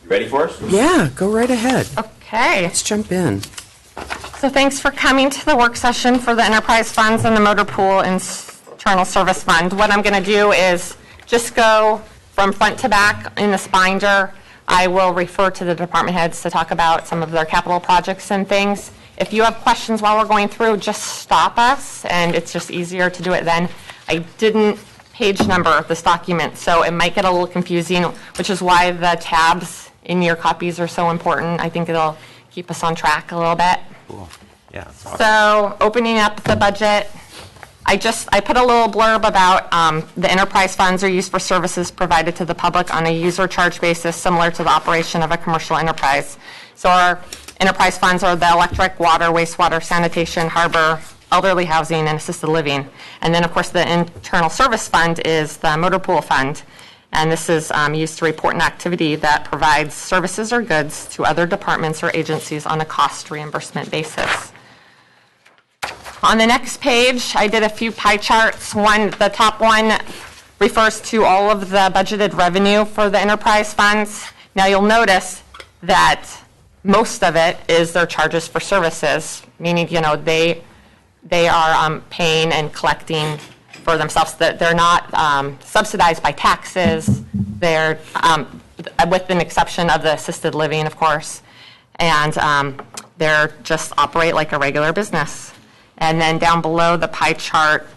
You ready for us? Yeah, go right ahead. Okay, Let's jump in. so thanks for coming to the work session for the enterprise funds and the motor pool internal service fund. What I'm going to do is just go from front to back in this binder. I will refer to the department heads to talk about some of their capital projects and things. If you have questions while we're going through, just stop us, and it's just easier to do it then. I didn't page number this document, so it might get a little confusing, which is why the tabs in your copies are so important. I think it'll keep us on track a little bit. Cool. Yeah. That's awesome. So opening up the budget, I put a little blurb about the enterprise funds are used for services provided to the public on a user charge basis similar to the operation of a commercial enterprise. So our enterprise funds are the electric, water, wastewater, sanitation, harbor, elderly housing, and assisted living. And then, of course, the internal service fund is the motor pool fund. And this is used to report an activity that provides services or goods to other departments or agencies on a cost reimbursement basis. On the next page, I did a few pie charts. The top one refers to all of the budgeted revenue for the enterprise funds. Now you'll notice that most of it is their charges for services, meaning, they are paying and collecting for themselves. That they're not subsidized by taxes. They're, with an exception of the assisted living, of course, and they're just operate like a regular business. And then down below, the pie chart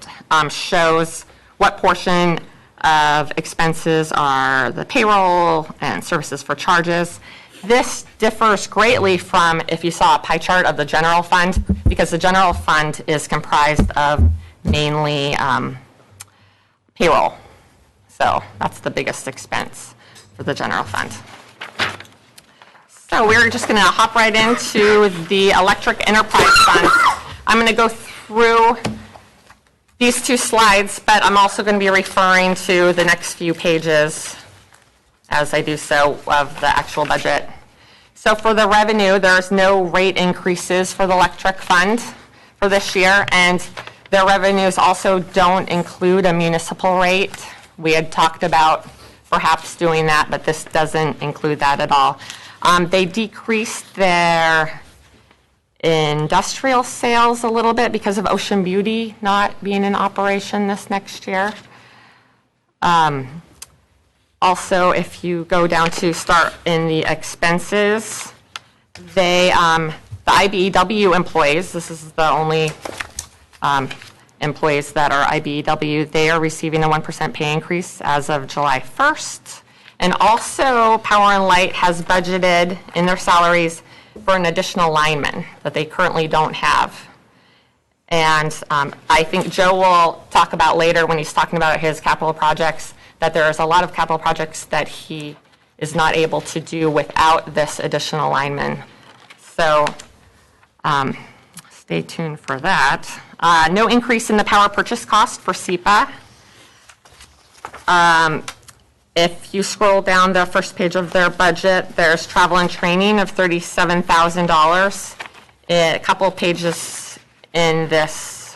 shows what portion of expenses are the payroll and services for charges. This differs greatly from if you saw a pie chart of the general fund, because the general fund is comprised of mainly payroll. So that's the biggest expense for the general fund. So we're just going to hop right into the electric enterprise fund. I'm going to go through these two slides, but I'm also going to be referring to the next few pages as I do so of the actual budget. So for the revenue, there's no rate increases for the electric fund for this year, and their revenues also don't include a municipal rate. We had talked about perhaps doing that, but this doesn't include that at all. They decreased their industrial sales a little bit because of Ocean Beauty not being in operation this next year. Also, if you go down to start in the expenses, the IBEW employees, this is the only employees that are IBEW, they are receiving a 1% pay increase as of July 1st. And also, Power and Light has budgeted in their salaries for an additional lineman that they currently don't have. And I think Joe will talk about later when he's talking about his capital projects that there's a lot of capital projects that he is not able to do without this additional lineman. So stay tuned for that. No increase in the power purchase cost for SEPA. If you scroll down the first page of their budget, there's travel and training of $37,000. A couple of pages in this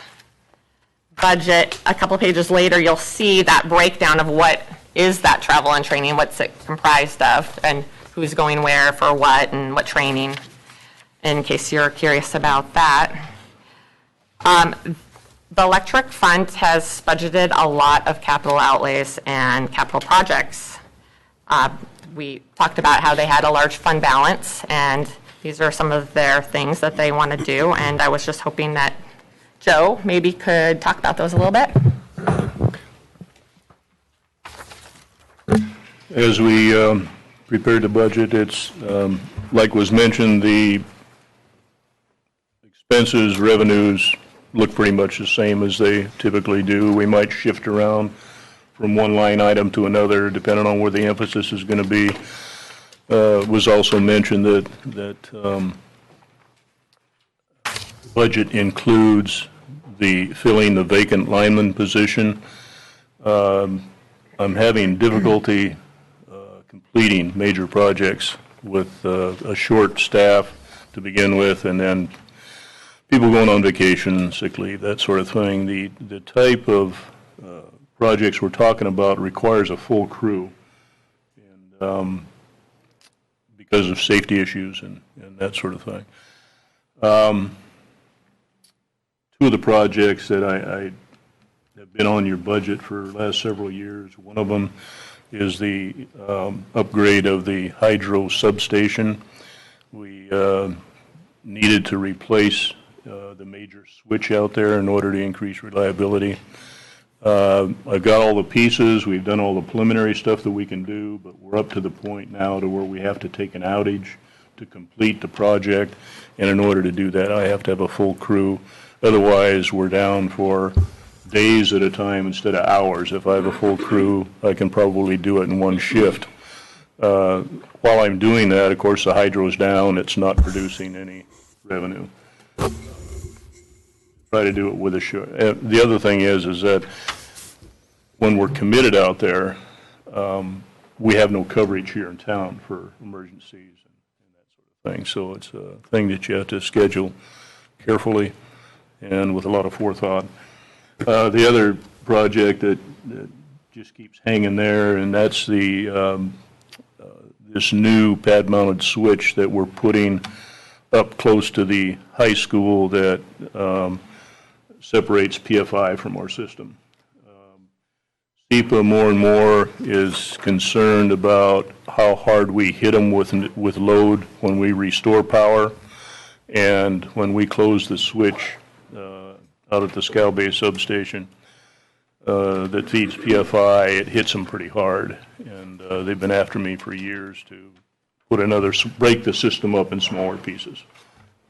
budget, a couple of pages later, you'll see that breakdown of what is that travel and training, what's it comprised of, and who's going where for what and what training, in case you're curious about that. The electric fund has budgeted a lot of capital outlays and capital projects. We talked about how they had a large fund balance, and these are some of their things that they want to do, and I was just hoping that Joe maybe could talk about those a little bit. As we prepared the budget, it's, like was mentioned, the expenses, revenues look pretty much the same as they typically do. We might shift around from one line item to another depending on where the emphasis is going to be. Was also mentioned that budget includes the filling the vacant lineman position. I'm having difficulty completing major projects with a short staff to begin with, and then people going on vacation, sick leave, that sort of thing. The type of projects we're talking about requires a full crew. And because of safety issues and that sort of thing. Two of the projects that I have been on your budget for the last several years, one of them is the upgrade of the hydro substation. We needed to replace the major switch out there in order to increase reliability. I've got all the pieces. We've done all the preliminary stuff that we can do, but we're up to the point now to where we have to take an outage to complete the project. And in order to do that, I have to have a full crew. Otherwise, we're down for days at a time instead of hours. If I have a full crew, I can probably do it in one shift. While I'm doing that, of course, the hydro's down. It's not producing any revenue. Try to do it with a show. The other thing is that when we're committed out there, we have no coverage here in town for emergencies and that sort of thing. So it's a thing that you have to schedule carefully and with a lot of forethought. The other project that just keeps hanging there, and that's the this new pad-mounted switch that we're putting up close to the high school that separates PFI from our system. SEPA more and more is concerned about how hard we hit them with load when we restore power, and when we close the switch out at the Scow Bay substation that feeds PFI, it hits them pretty hard, and they've been after me for years to break the system up in smaller pieces.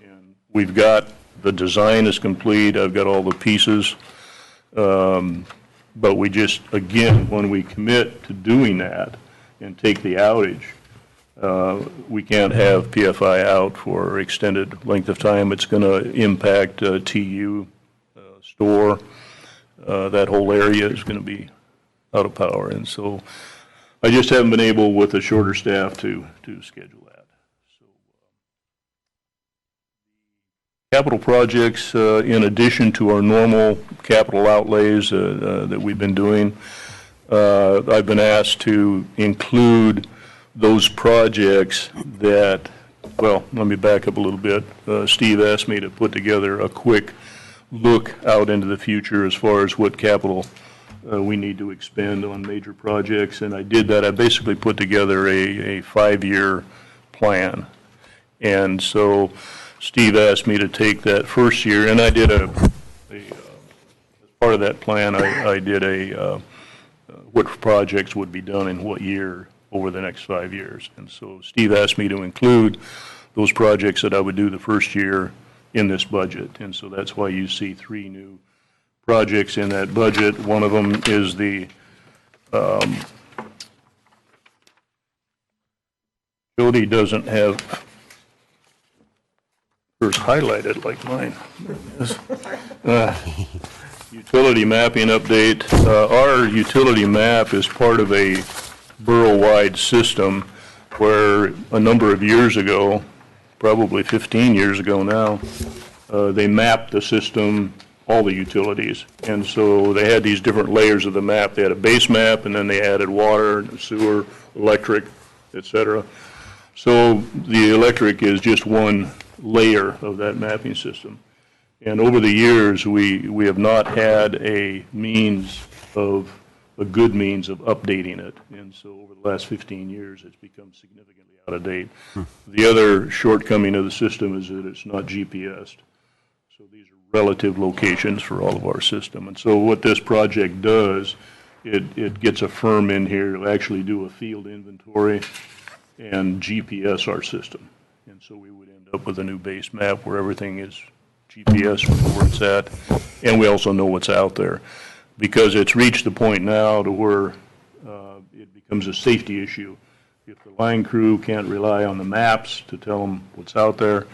And we've got, the design is complete, I've got all the pieces, but we just, again, when we commit to doing that and take the outage, we can't have PFI out for extended length of time. It's going to impact TU, store. That whole area is going to be out of power. And so I just haven't been able, with a shorter staff, to schedule that. So capital projects, in addition to our normal capital outlays that we've been doing, I've been asked to include those projects that, well, let me back up a little bit. Steve asked me to put together a quick look out into the future as far as what capital we need to expend on major projects, and I did that. I basically put together a 5-year plan. And so Steve asked me to take that first year, and I did as part of that plan, I did what projects would be done in what year over the next 5 years. And so Steve asked me to include those projects that I would do the first year in this budget. And so that's why you see 3 new projects in that budget. One of them is the Jody doesn't have hers highlighted like mine. Utility mapping update. Our utility map is part of a borough-wide system where a number of years ago, probably 15 years ago now, they mapped the system, all the utilities. And so they had these different layers of the map. They had a base map, and then they added water, sewer, electric, et cetera. So the electric is just one layer of that mapping system. And over the years, we have not had a good means of updating it. And so over the last 15 years, it's become significantly out of date. The other shortcoming of the system is that it's not GPSed. So these are relative locations for all of our system. And so what this project does, it gets a firm in here to actually do a field inventory and GPS our system. And so we would end up with a new base map where everything is GPS, we know where it's at, and we also know what's out there. Because it's reached the point now to where it becomes a safety issue. If the line crew can't rely on the maps to tell them what's out there,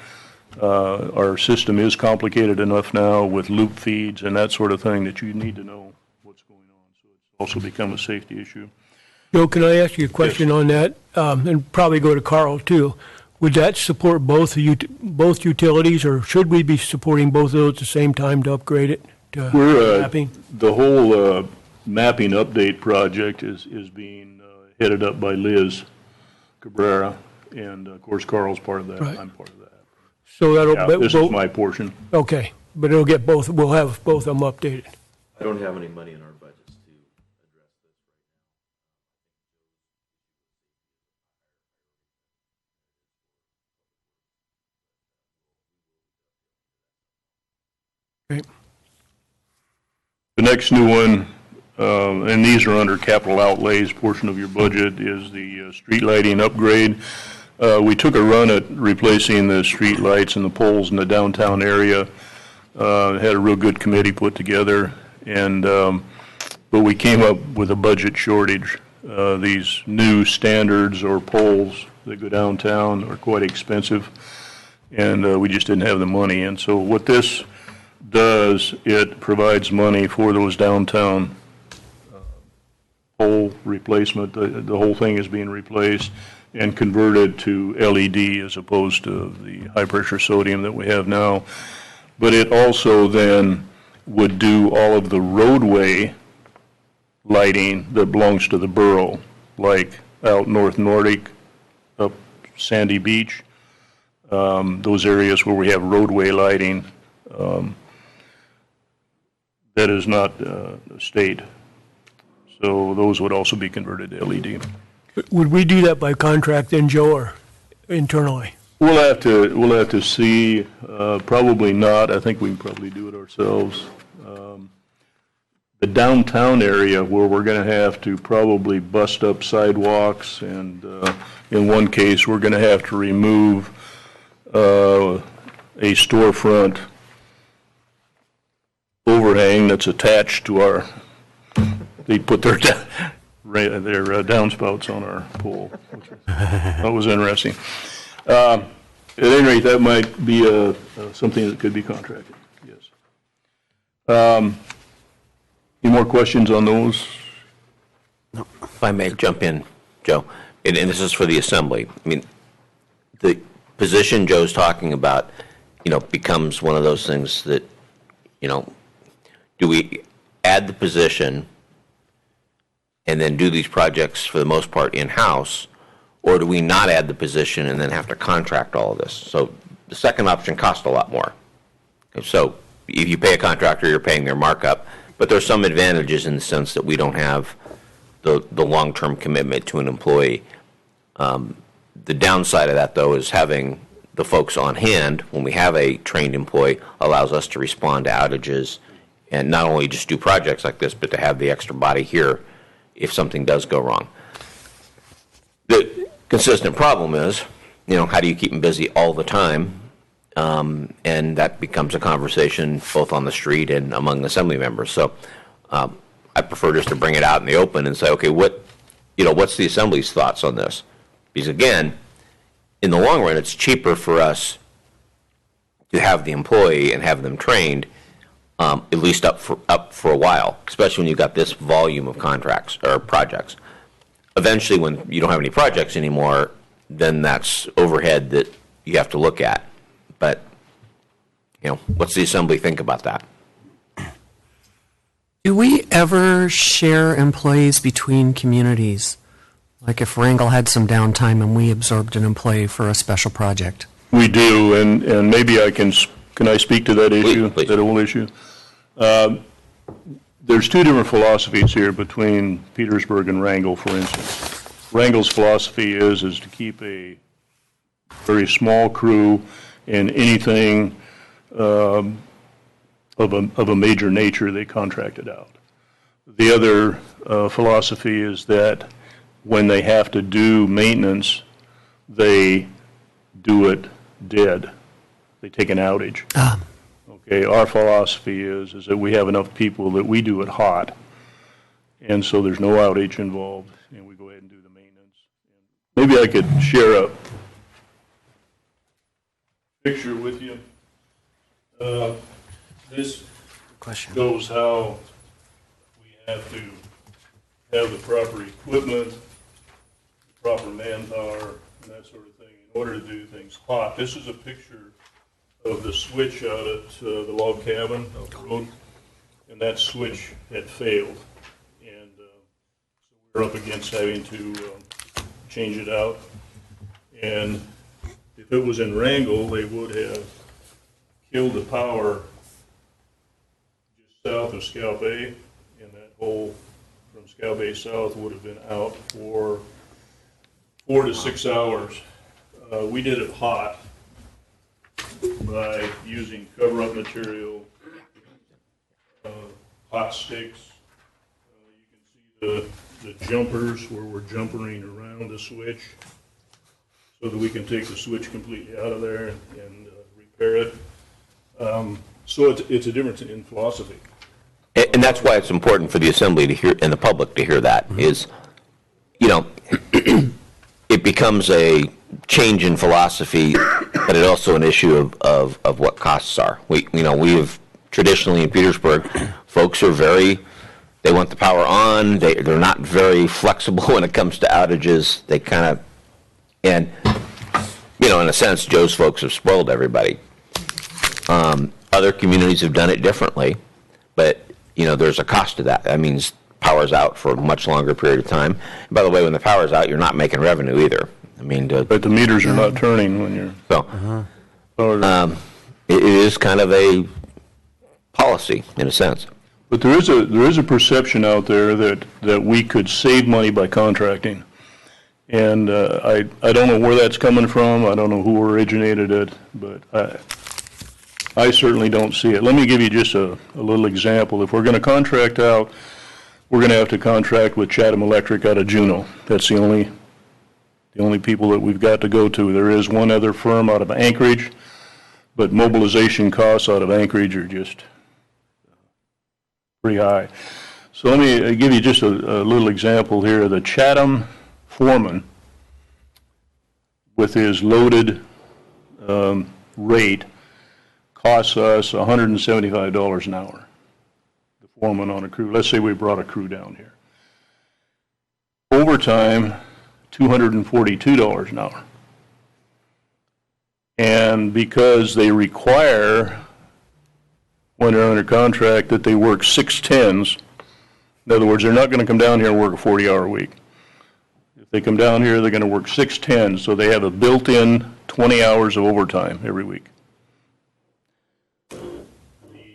our system is complicated enough now with loop feeds and that sort of thing that you need to know what's going on. So it's also become a safety issue. Joe, can I ask you a question on that? And probably go to Carl too. Would that support both utilities, or should we be supporting both of those at the same time to upgrade it to mapping? The whole mapping update project is being headed up by Liz Cabrera, and of course Carl's part of that, Right. I'm part of that. So that'll, Yeah, this is my portion. okay, but it'll get both, we'll have both of them updated. I don't have any money in our budgets to address this Okay. The next new one, and these are under capital outlays portion of your budget, is the street lighting upgrade. We took a run at replacing the street lights and the poles in the downtown area. Had a real good committee put together, and but we came up with a budget shortage. These new standards or poles that go downtown are quite expensive, and we just didn't have the money. And so what this does, it provides money for those downtown pole replacement. The whole thing is being replaced and converted to LED as opposed to the high-pressure sodium that we have now. But it also then would do all of the roadway lighting that belongs to the borough, like out North Nordic, up Sandy Beach, those areas where we have roadway lighting. That is not state. So those would also be converted to LED. Would we do that by contract then, Joe, or internally? We'll have to see. Probably not. I think we can probably do it ourselves. The downtown area where we're going to have to probably bust up sidewalks, and in one case we're going to have to remove a storefront overhang that's attached to our. They put their downspouts on our pole. That was interesting. At any rate, that might be something that could be contracted. Yes. Any more questions on those? If I may jump in, Joe, and this is for the assembly. I mean, the position Joe's talking about, becomes one of those things that, do we add the position and then do these projects for the most part in-house, or do we not add the position and then have to contract all of this? So the second option costs a lot more. So if you pay a contractor, you're paying their markup, but there's some advantages in the sense that we don't have the long-term commitment to an employee. The downside of that, though, is having the folks on hand when we have a trained employee allows us to respond to outages and not only just do projects like this, but to have the extra body here if something does go wrong. The consistent problem is, how do you keep them busy all the time? And that becomes a conversation both on the street and among assembly members. So I prefer just to bring it out in the open and say, okay, what's the assembly's thoughts on this? Because again, in the long run, it's cheaper for us to have the employee and have them trained, at least up for a while, especially when you've got this volume of contracts or projects. Eventually, when you don't have any projects anymore, then that's overhead that you have to look at. But, what's the assembly think about that? Do we ever share employees between communities? Like if Wrangell had some downtime and we absorbed an employee for a special project? We do, and maybe can I speak to that issue, Please. that whole issue? There's two different philosophies here between Petersburg and Wrangell, for instance. Wrangell's philosophy is to keep a very small crew, and anything of a major nature they contracted out. The other philosophy is that when they have to do maintenance, they do it dead. They take an outage. Okay, our philosophy is that we have enough people that we do it hot, and so there's no outage involved, and we go ahead and do the maintenance. Maybe I could share a picture with you. This shows how we have to have the proper equipment, the proper manpower, and that sort of thing in order to do things hot. This is a picture of the switch out at the log cabin out the road, and that switch had failed, and so we're up against having to change it out. And if it was in Wrangell, they would have killed the power just south of Scow Bay, and that whole from Scow Bay south would have been out for 4 to 6 hours. We did it hot by using cover-up material, hot sticks. You can see the jumpers where we're jumpering around the switch so that we can take the switch completely out of there and repair it. So it's a difference in philosophy. And that's why it's important for the assembly to hear, and the public to hear that, is, you know, it becomes a change in philosophy, but it's also an issue of what costs are. We have traditionally in Petersburg, folks are they want the power on, they're not very flexible when it comes to outages. They kind of, and, in a sense, Joe's folks have spoiled everybody. Other communities have done it differently, but, there's a cost to that. That means power's out for a much longer period of time. And by the way, when the power's out, you're not making revenue either. But the meters are not turning when you're... So, it is kind of a policy, in a sense. But there is a perception out there that we could save money by contracting. And I don't know where that's coming from. I don't know who originated it, but I certainly don't see it. Let me give you just a little example. If we're going to contract out, we're going to have to contract with Chatham Electric out of Juneau. That's the only people that we've got to go to. There is one other firm out of Anchorage, but mobilization costs out of Anchorage are just pretty high. So let me give you just a little example here. The Chatham foreman, with his loaded rate, costs us $175 an hour. The foreman on a crew. Let's say we brought a crew down here. Overtime, $242 an hour. And because they require, when they're under contract, that they work 6/10s, in other words, they're not going to come down here and work a 40-hour week. If they come down here, they're going to work 6/10s, so they have a built-in 20 hours of overtime every week.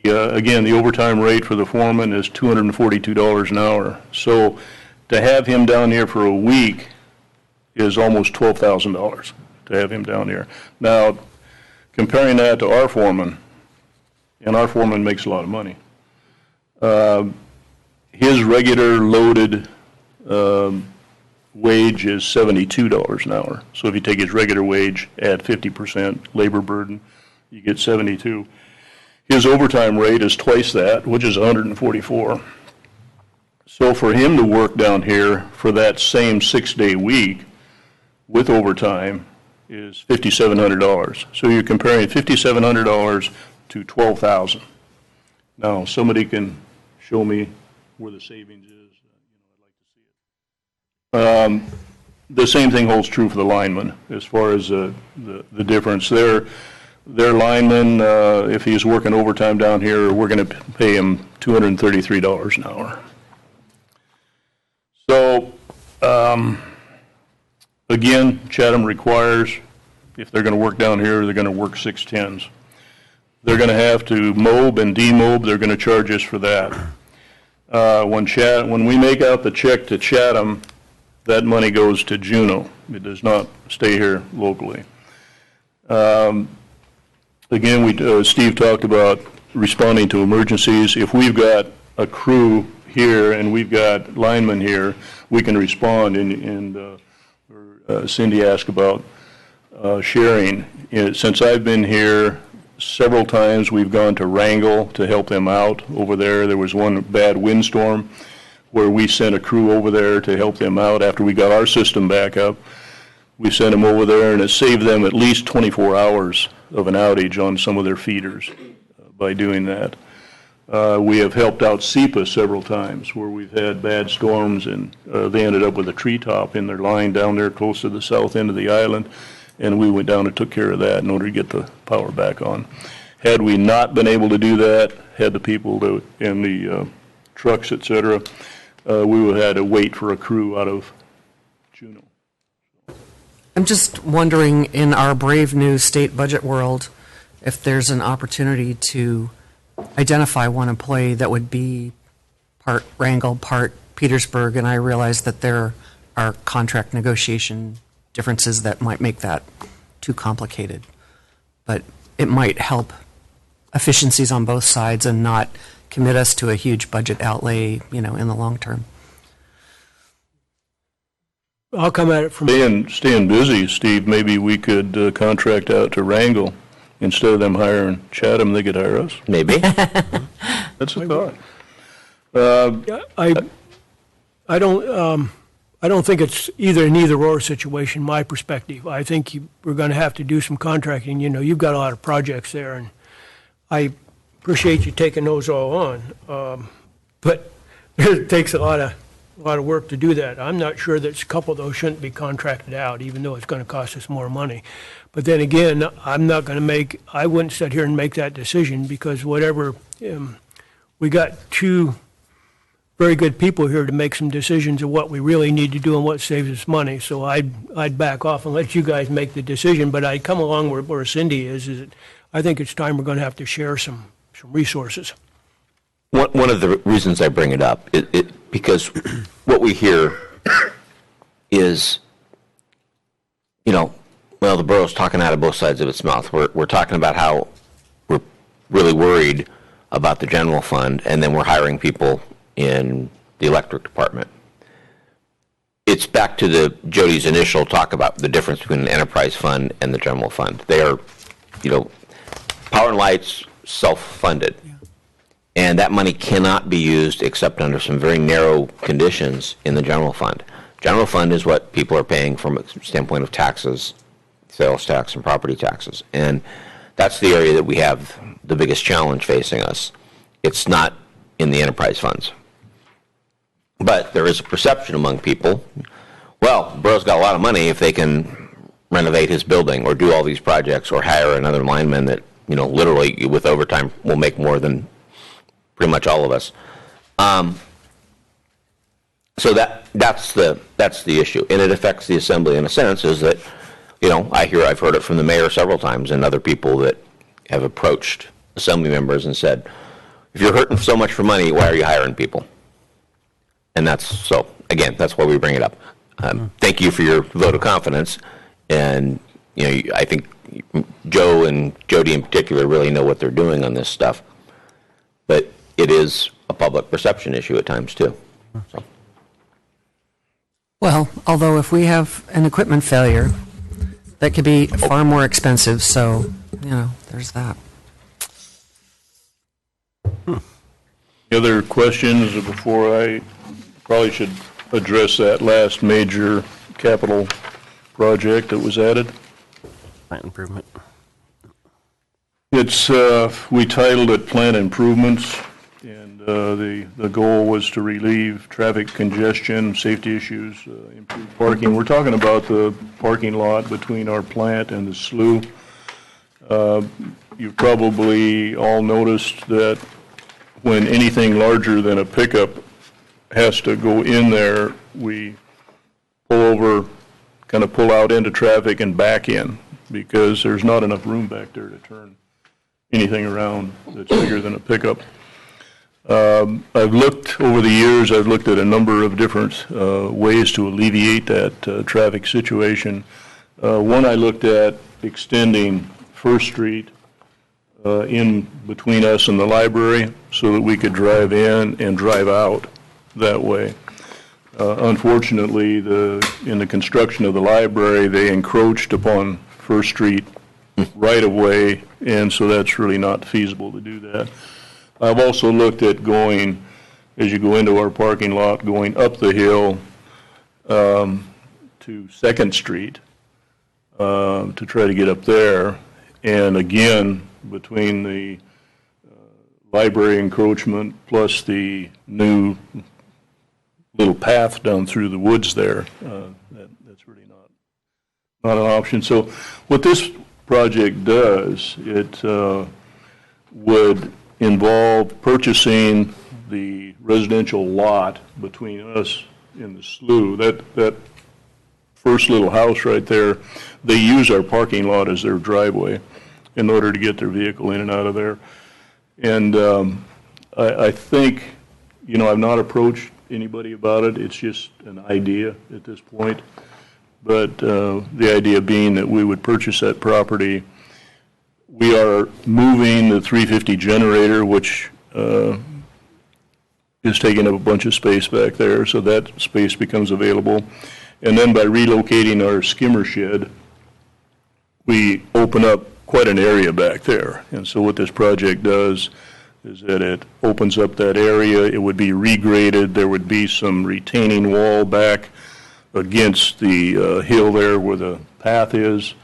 Again, the overtime rate for the foreman is $242 an hour. So to have him down here for a week is almost $12,000 to have him down here. Now, comparing that to our foreman, and our foreman makes a lot of money, his regular loaded wage is $72 an hour. So if you take his regular wage, add 50% labor burden, you get 72. His overtime rate is twice that, which is 144. So for him to work down here for that same 6-day week with overtime is $5,700. So you're comparing $5,700 to $12,000. Now, somebody can show me where the savings is. I'd like to see it. The same thing holds true for the lineman as far as the difference there. Their lineman, if he's working overtime down here, we're going to pay him $233 an hour. So, again, Chatham requires, if they're going to work down here, they're going to work 6/10s. They're going to have to mob and demob. They're going to charge us for that. When we make out the check to Chatham, that money goes to Juneau. It does not stay here locally. Again, Steve talked about responding to emergencies. If we've got a crew here and we've got linemen here, we can respond. And Cindy asked about sharing. Since I've been here, several times we've gone to Wrangell to help them out over there. There was one bad windstorm where we sent a crew over there to help them out after we got our system back up. We sent them over there, and it saved them at least 24 hours of an outage on some of their feeders by doing that. We have helped out SEPA several times where we've had bad storms, and they ended up with a treetop in their line down there close to the south end of the island, and we went down and took care of that in order to get the power back on. Had we not been able to do that, had the people and the trucks, et cetera, we would have had to wait for a crew out of Juneau. I'm just wondering, in our brave new state budget world, if there's an opportunity to identify one employee that would be part Wrangell, part Petersburg, and I realize that there are contract negotiation differences that might make that too complicated. But it might help efficiencies on both sides and not commit us to a huge budget outlay, in the long term. I'll come at it from. Staying busy, Steve, maybe we could contract out to Wrangell. Instead of them hiring Chatham, they could hire us. Maybe. That's a thought. I don't think it's either an either-or situation, my perspective. I think we're going to have to do some contracting. You've got a lot of projects there, and I appreciate you taking those all on. But it takes a lot of work to do that. I'm not sure that a couple of those shouldn't be contracted out, even though it's going to cost us more money. But then again, I wouldn't sit here and make that decision because we got two very good people here to make some decisions of what we really need to do and what saves us money. So I'd back off and let you guys make the decision, but I'd come along where Cindy is that I think it's time we're going to have to share some resources. One of the reasons I bring it up, because what we hear is, the borough's talking out of both sides of its mouth. We're talking about how we're really worried about the general fund, and then we're hiring people in the electric department. It's back to Jody's initial talk about the difference between an enterprise fund and the general fund. They are, power and lights self-funded. Yeah. And that money cannot be used except under some very narrow conditions in the general fund. General fund is what people are paying from a standpoint of taxes, sales tax and property taxes. And that's the area that we have the biggest challenge facing us. It's not in the enterprise funds. But there is a perception among people, well, borough's got a lot of money if they can renovate his building or do all these projects or hire another lineman that, literally with overtime will make more than pretty much all of us. So that's the issue. And it affects the assembly in a sense is that, I've heard it from the mayor several times and other people that have approached assembly members and said, if you're hurting so much for money, why are you hiring people? And that's why we bring it up. Thank you for your vote of confidence. And, I think Joe and Jody in particular really know what they're doing on this stuff. But it is a public perception issue at times, too. So. Well, although if we have an equipment failure, that could be far more expensive. So, there's that. Other questions before I probably should address that last major capital project that was added? Plant improvement. It's, we titled it Plant Improvements, and the goal was to relieve traffic congestion, safety issues, improve parking. We're talking about the parking lot between our plant and the slough. You've probably all noticed that when anything larger than a pickup has to go in there, we pull over, kind of pull out into traffic and back in because there's not enough room back there to turn anything around that's bigger than a pickup. I've looked over the years, I've looked at a number of different ways to alleviate that traffic situation. One I looked at extending First Street in between us and the library so that we could drive in and drive out that way. Unfortunately, in the construction of the library, they encroached upon First Street right of way, and so that's really not feasible to do that. I've also looked at going, as you go into our parking lot, going up the hill to 2nd Street to try to get up there. And again, between the library encroachment plus the new little path down through the woods there, that's really not an option. So what this project does, it would involve purchasing the residential lot between us and the slough. That first little house right there, they use our parking lot as their driveway in order to get their vehicle in and out of there. And I think, I've not approached anybody about it. It's just an idea at this point. But the idea being that we would purchase that property. We are moving the 350 generator, which is taking up a bunch of space back there, so that space becomes available. And then by relocating our skimmer shed, we open up quite an area back there. And so what this project does is that it opens up that area. It would be regraded. There would be some retaining wall back against the hill there where the path is.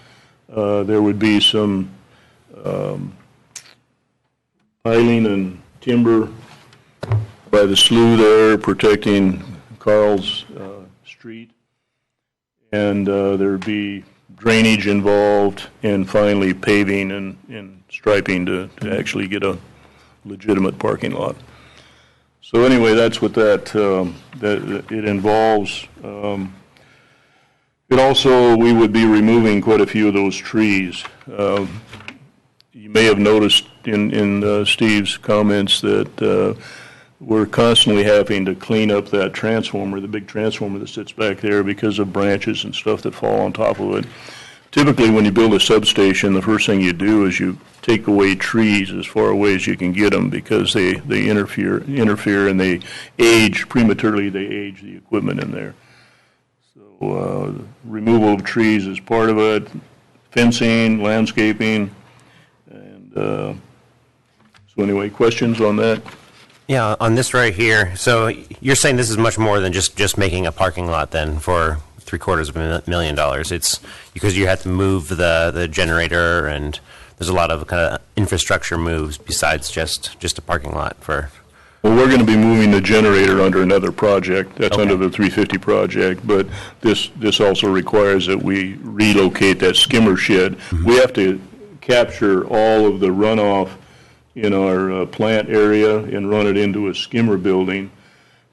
There would be some piling and timber by the slough there protecting Carl's street. And there'd be drainage involved, and finally paving and striping to actually get a legitimate parking lot. So anyway, that's what that it involves. It also, we would be removing quite a few of those trees. You may have noticed in Steve's comments that we're constantly having to clean up that transformer, the big transformer that sits back there, because of branches and stuff that fall on top of it. Typically, when you build a substation, the first thing you do is you take away trees as far away as you can get them, because they interfere and they age prematurely. They age the equipment in there. So removal of trees is part of it, fencing, landscaping, and so anyway, questions on that? Yeah, on this right here, so you're saying this is much more than just making a parking lot then for $750,000. It's because you have to move the generator, and there's a lot of kind of infrastructure moves besides just a parking lot for. Well, we're going to be moving the generator under another project. That's Okay. under the 350 project, but this also requires that we relocate that skimmer shed. Mm-hmm. We have to capture all of the runoff in our plant area and run it into a skimmer building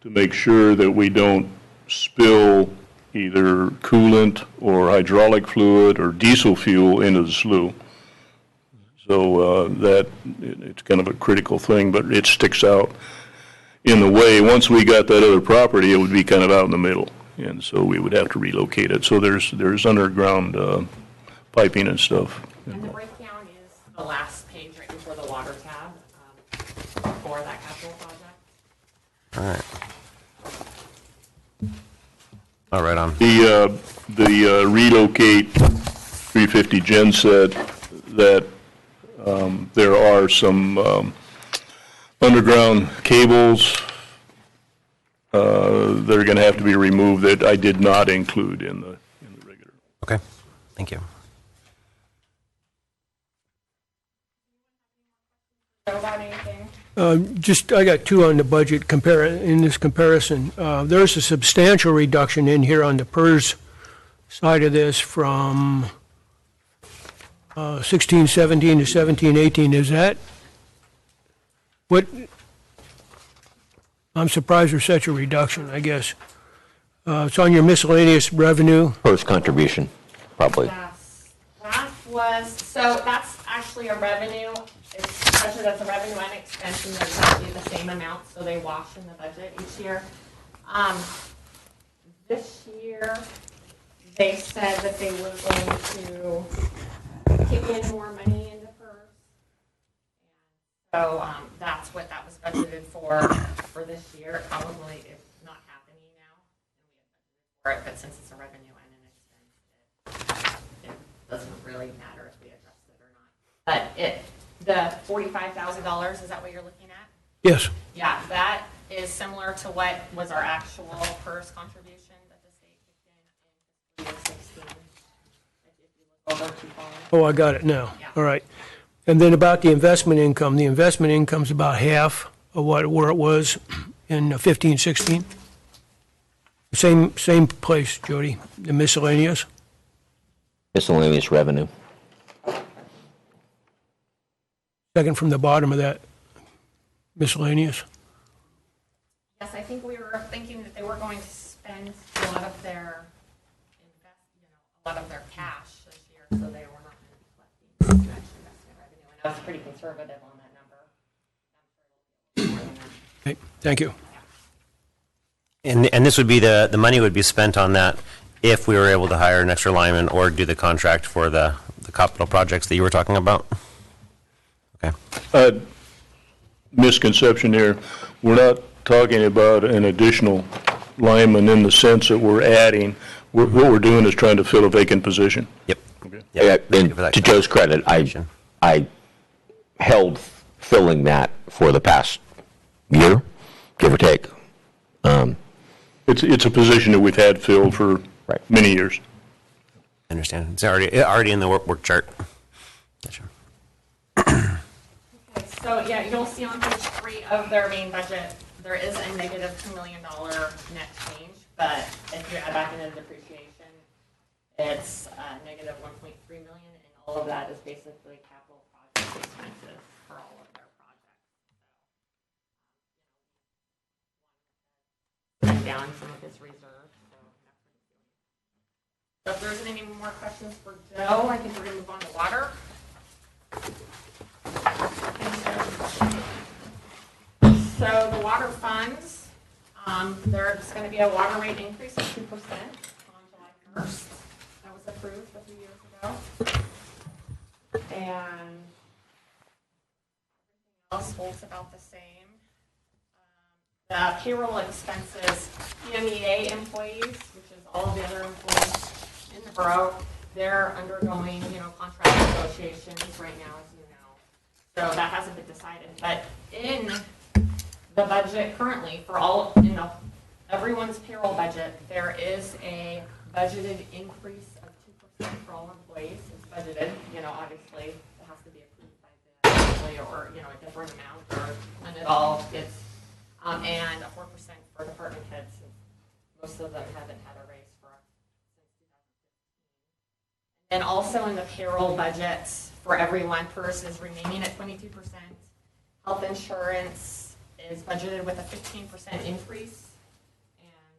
to make sure that we don't spill either coolant or hydraulic fluid or diesel fuel into the slough. So it's kind of a critical thing, but it sticks out in the way. Once we got that other property, it would be kind of out in the middle, and so we would have to relocate it. So there's underground piping and stuff. And the breakdown is the last page right before the water tab for that capital project. All right. All right, on. The relocate 350 gen set, that there are some underground cables that are going to have to be removed that I did not include in the regular. Okay, thank you. About anything? I got two on the budget in this comparison. There's a substantial reduction in here on the PERS side of this from 16-17 to 17-18. Is that what? I'm surprised there's such a reduction, I guess. It's on your miscellaneous revenue. First contribution, probably. Yes. That's actually a revenue. It's budgeted as a revenue and expense, and they're exactly the same amount, so they wash in the budget each year. This year, they said that they were going to kick in more money into PERS. So that's what that was budgeted for this year. It probably is not happening now, and we have budgeted for it, but since it's a revenue and an expense, it doesn't really matter if we adjust it or not. But the $45,000, is that what you're looking at? Yes. Yeah, that is similar to what was our actual PERS contribution that the state kicked in fiscal year 16. If you look over to column. Oh, I got it now. Yeah. All right. And then about the investment income. The investment income's about half of where it was in 15-16. Same place, Jody. The miscellaneous. Miscellaneous revenue. Second from the bottom of that miscellaneous. Yes, I think we were thinking that they were going to spend a lot of their a lot of their cash this year, so they were not going to be collecting too much investment revenue. And I was pretty conservative on that number. I'm sure it'll be more than that. Okay, thank you. And this would be the money would be spent on that if we were able to hire an extra lineman or do the contract for the capital projects that you were talking about? Okay. Misconception here. We're not talking about an additional lineman in the sense that we're adding. What we're doing is trying to fill a vacant position. Yep. Okay. Yeah, Thank you and for that to Joe's credit, I held filling that for the past year, give or take. It's a position that we've had filled for Right. many years. I understand. It's already in the work chart. Gotcha. Okay, so yeah, you'll see on page 3 of their main budget, there is a negative $2 million net change, but if you add back in the depreciation, it's negative 1.3 million, and all of that is basically capital project expenses for all of their projects. And down some of his reserves. So if there isn't any more questions for Joe, I think we're going to move on to water. So the water funds, there's going to be a water rate increase of 2% on July 1st. That was approved a few years ago. And everything else holds about the same. The payroll expenses, PMEA employees, which is all of the other employees in the borough, they're undergoing, contract negotiations right now, as you know. So that hasn't been decided. But in the budget currently, for all, everyone's payroll budget, there is a budgeted increase of 2% for all employees. It's budgeted, obviously, it has to be approved by the employee or, a different amount or when it all gets, and a 4% for department heads. Most of them haven't had a raise since 2015. And also in the payroll budgets for everyone, PERS is remaining at 22%. Health insurance is budgeted with a 15% increase,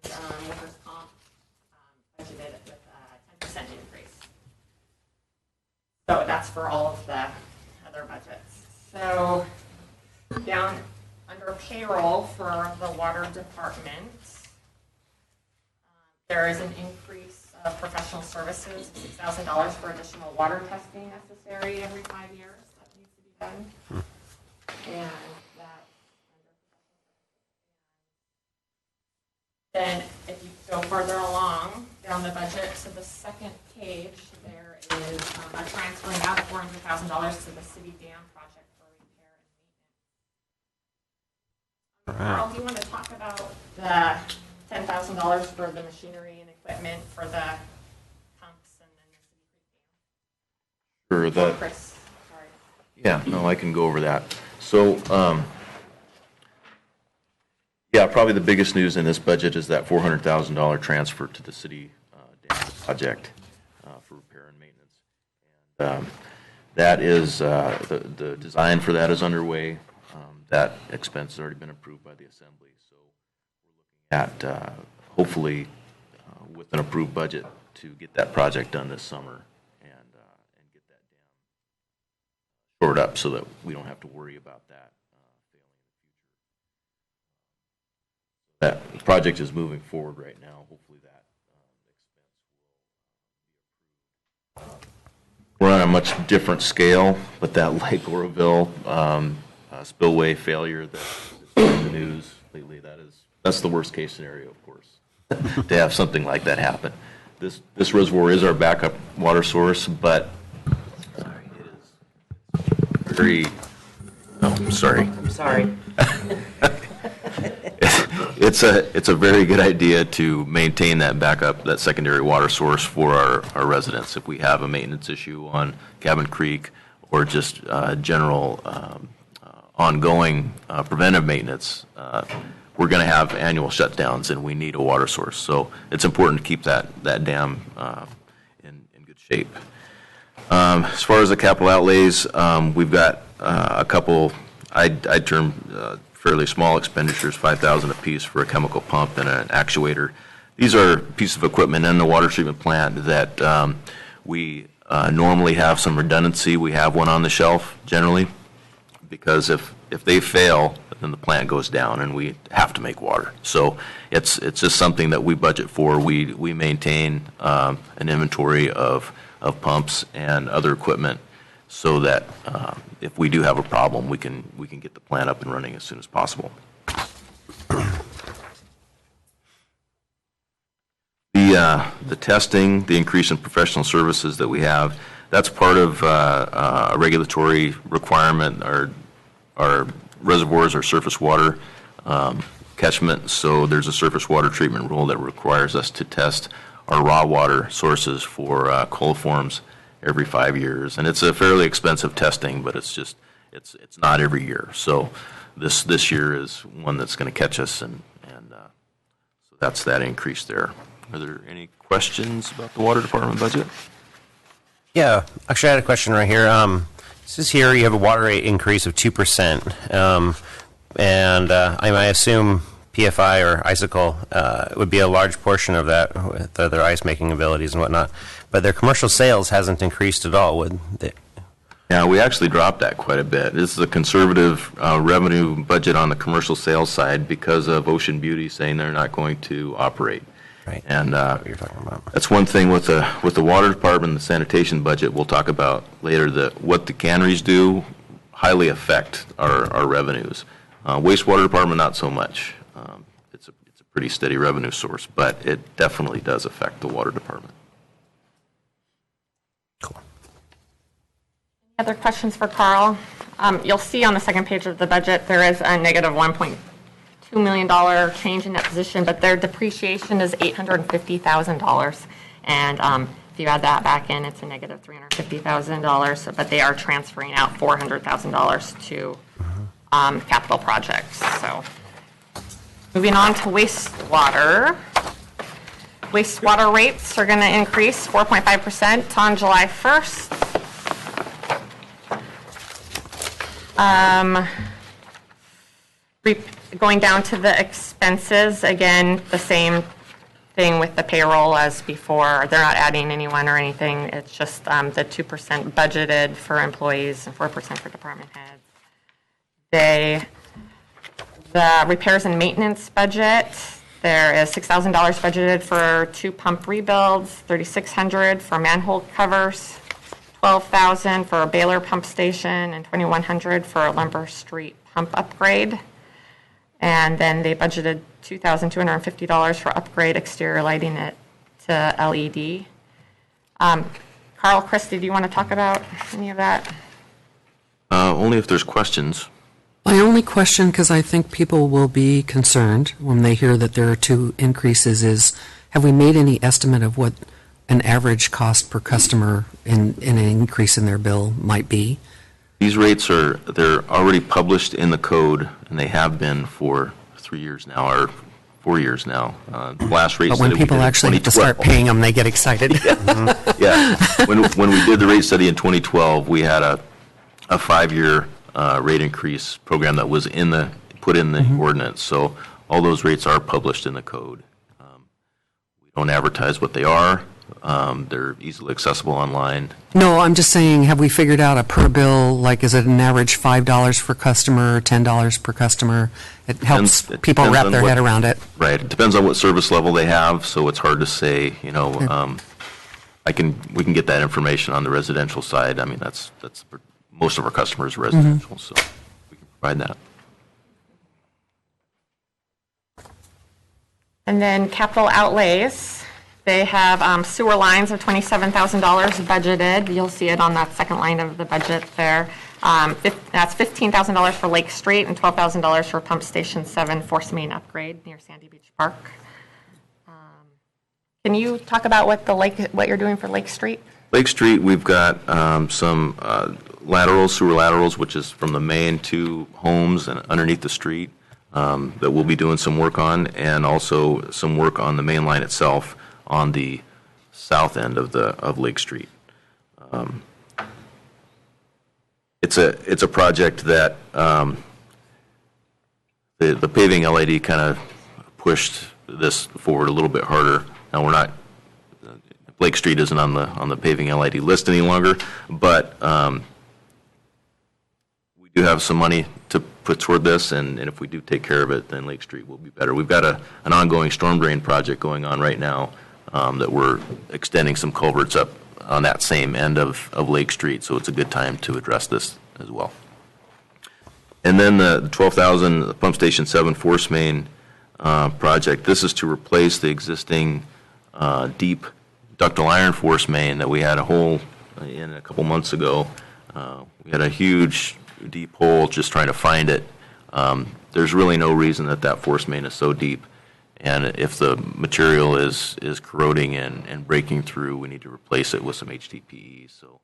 and workers' comp budgeted with a 10% increase. So that's for all of the other budgets. So down under payroll for the water department, there is an increase of professional services, $6,000 for additional water testing necessary every 5 years. That needs to be done. And that. Then if you go further along down the budget to the second page, there is a transferring out of $400,000 to the city dam project for repair and maintenance. Carl, do you want to talk about the $10,000 for the machinery and equipment for the pumps and then the city creek dam? Sure, that. Chris, sorry. Yeah, no, I can go over that. So, yeah, probably the biggest news in this budget is that $400,000 transfer to the city dam project for repair and maintenance. And that is, the design for that is underway. That expense has already been approved by the Assembly. So we're looking at, hopefully, with an approved budget to get that project done this summer and get that dam shored up so that we don't have to worry about that failing in the future. That project is moving forward right now. Hopefully that expense will be approved. We're on a much different scale, but that Lake Oroville spillway failure that's in the news lately, that's the worst case scenario, of course, to have something like that happen. This reservoir is our backup water source, but it is very. Oh, I'm sorry. I'm sorry. It's a very good idea to maintain that backup, that secondary water source for our residents. If we have a maintenance issue on Cabin Creek or just general ongoing preventive maintenance, we're going to have annual shutdowns, and we need a water source. So it's important to keep that dam in good shape. As far as the capital outlays, we've got a couple, I'd term fairly small expenditures, $5,000 apiece for a chemical pump and an actuator These are pieces of equipment in the water treatment plant that we normally have some redundancy. We have one on the shelf generally, because if they fail, then the plant goes down and we have to make water. So it's just something that we budget for. We maintain an inventory of pumps and other equipment so that if we do have a problem, we can get the plant up and running as soon as possible. The testing, the increase in professional services that we have, that's part of a regulatory requirement. Our reservoirs are surface water catchment, so there's a surface water treatment rule that requires us to test our raw water sources for coliforms every 5 years. And it's a fairly expensive testing, but it's not every year. So this year is one that's going to catch us, and so that's that increase there. Are there any questions about the water department budget? Yeah, actually, I had a question right here. This is here, you have a water rate increase of 2%, and I assume PFI or Icicle would be a large portion of that with their ice-making abilities and whatnot, but their commercial sales hasn't increased at all, would they? Yeah, we actually dropped that quite a bit. This is a conservative revenue budget on the commercial sales side because of Ocean Beauty saying they're not going to operate. Right. And what you're talking about. That's one thing with the water department, the sanitation budget. We'll talk about later that what the canneries do highly affect our revenues. Wastewater department, not so much. It's a pretty steady revenue source, but it definitely does affect the water department. Cool. Other questions for Carl? You'll see on the second page of the budget there is a negative $1.2 million change in that position, but their depreciation is $850,000. And if you add that back in, it's a negative $350,000, but they are transferring out $400,000 to capital projects. So moving on to wastewater. Wastewater rates are going to increase 4.5% on July 1st. Going down to the expenses, again, the same thing with the payroll as before. They're not adding anyone or anything. It's just the 2% budgeted for employees and 4% for department heads. The repairs and maintenance budget, there is $6,000 budgeted for 2 pump rebuilds, $3,600 for manhole covers, $12,000 for a Baylor pump station, and $2,100 for a Lumber Street pump upgrade. And then they budgeted $2,250 for upgrade exterior lighting it to LED. Carl, Christy, do you want to talk about any of that? Only if there's questions. My only question, because I think people will be concerned when they hear that there are 2 increases, is have we made any estimate of what an average cost per customer in an increase in their bill might be? These rates they're already published in the code, and they have been for 3 years now, or 4 years now. Last rate But when study we people did in actually have to 2012. start paying them, they get excited. Yeah. When we did the rate study in 2012, we had a 5-year rate increase program that was put in the ordinance. So all those rates are published in the code. We don't advertise what they are. They're easily accessible online. No, I'm just saying, have we figured out a per bill, like is it an average $5 per customer, $10 per customer? It helps It people depends wrap on their head around it. Right. It depends on what service level they have, so it's hard to say, we can get that information on the residential side. I mean, that's most of our customers are residential, so we can provide that. And then capital outlays. They have sewer lines of $27,000 budgeted. You'll see it on that second line of the budget there. That's $15,000 for Lake Street and $12,000 for Pump Station 7 force main upgrade near Sandy Beach Park. Can you talk about what you're doing for Lake Street? Lake Street, we've got some sewer laterals, which is from the main to homes and underneath the street that we'll be doing some work on, and also some work on the main line itself on the south end of Lake Street. It's a project that the paving LED kind of pushed this forward a little bit harder. Now, we're not, Lake Street isn't on the paving LID list any longer, but we do have some money to put toward this, and if we do take care of it, then Lake Street will be better. We've got an ongoing storm drain project going on right now that we're extending some culverts up on that same end of Lake Street, so it's a good time to address this as well. And then the 12,000 Pump Station 7 force main project, this is to replace the existing deep ductile iron force main that we had a hole in a couple months ago. We had a huge deep hole just trying to find it. There's really no reason that force main is so deep, and if the material is corroding and breaking through, we need to replace it with some HDPE. So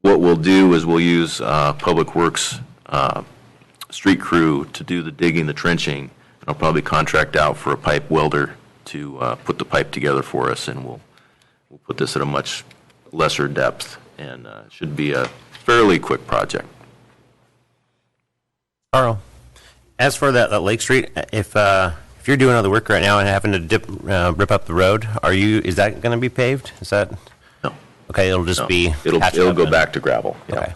what we'll do is we'll use Public Works street crew to do the digging, the trenching, and I'll probably contract out for a pipe welder to put the pipe together for us, and we'll put this at a much lesser depth, and it should be a fairly quick project. Carl, as for that Lake Street, if you're doing all the work right now and having to rip up the road, is that going to be paved? Is that? No. Okay, it'll just be. It'll go back to gravel. Yeah. Okay.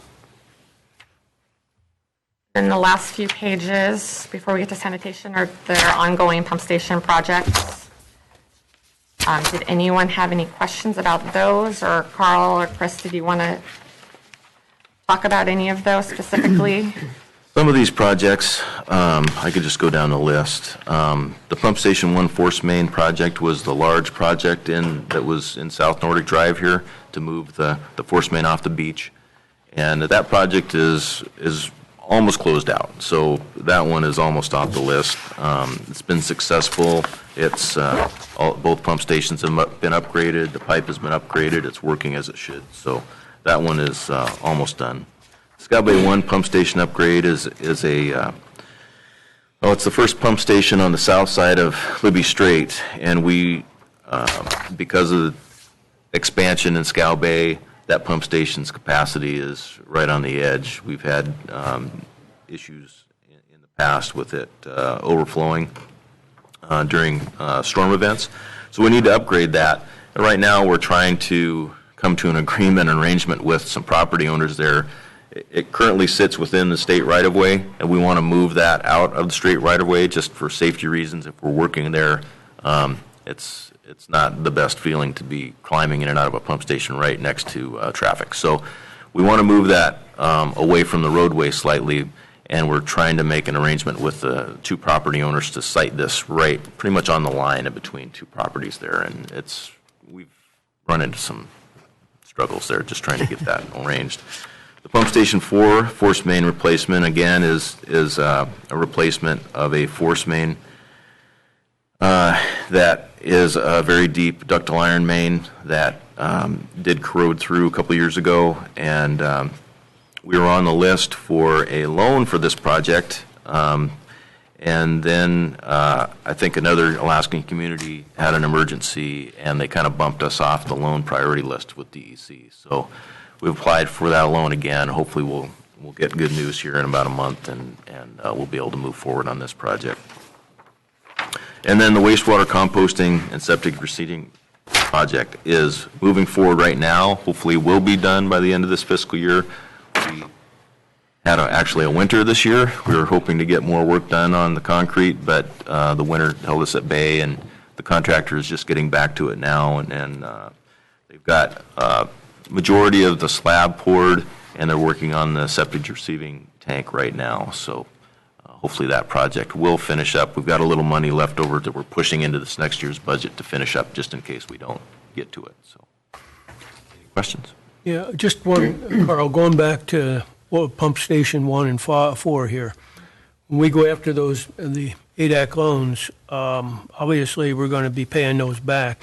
In the last few pages, before we get to sanitation, are their ongoing pump station projects. Did anyone have any questions about those, or Carl or Chris, did you want to talk about any of those specifically? Some of these projects, I could just go down the list. The Pump Station 1 force main project was the large project that was in South Nordic Drive here to move the force main off the beach. And that project is almost closed out. So that one is almost off the list. It's been successful. It's both pump stations have been upgraded. The pipe has been upgraded. It's working as it should. So that one is almost done. Scout Bay 1 pump station upgrade is it's the first pump station on the south side of Libby Strait, and we, because of the expansion in Scout Bay, that pump station's capacity is right on the edge. We've had issues in the past with it overflowing during storm events, so we need to upgrade that. And right now, we're trying to come to an agreement, an arrangement with some property owners there. It currently sits within the state right-of-way, and we want to move that out of the state right-of-way just for safety reasons. If we're working there, it's not the best feeling to be climbing in and out of a pump station right next to traffic. So we want to move that away from the roadway slightly, and we're trying to make an arrangement with the two property owners to site this right pretty much on the line in between two properties there. And we've run into some struggles there just trying to get that arranged. The Pump Station 4 force main replacement, again, is a replacement of a force main that is a very deep ductile iron main that did corrode through a couple years ago, and we were on the list for a loan for this project, and then I think another Alaskan community had an emergency, and they kind of bumped us off the loan priority list with DEC. So we've applied for that loan again. Hopefully we'll get good news here in about a month, and we'll be able to move forward on this project. And then the wastewater composting and septic reseeding project is moving forward right now. Hopefully will be done by the end of this fiscal year. We had actually a winter this year. We were hoping to get more work done on the concrete, but the winter held us at bay, and the contractor is just getting back to it now, and they've got majority of the slab poured, and they're working on the septic receiving tank right now. So hopefully that project will finish up. We've got a little money left over that we're pushing into this next year's budget to finish up just in case we don't get to it. So, any questions? Yeah, just one, Carl, going back to Pump Station 1 and 4 here. When we go after the ADAC loans, obviously we're going to be paying those back.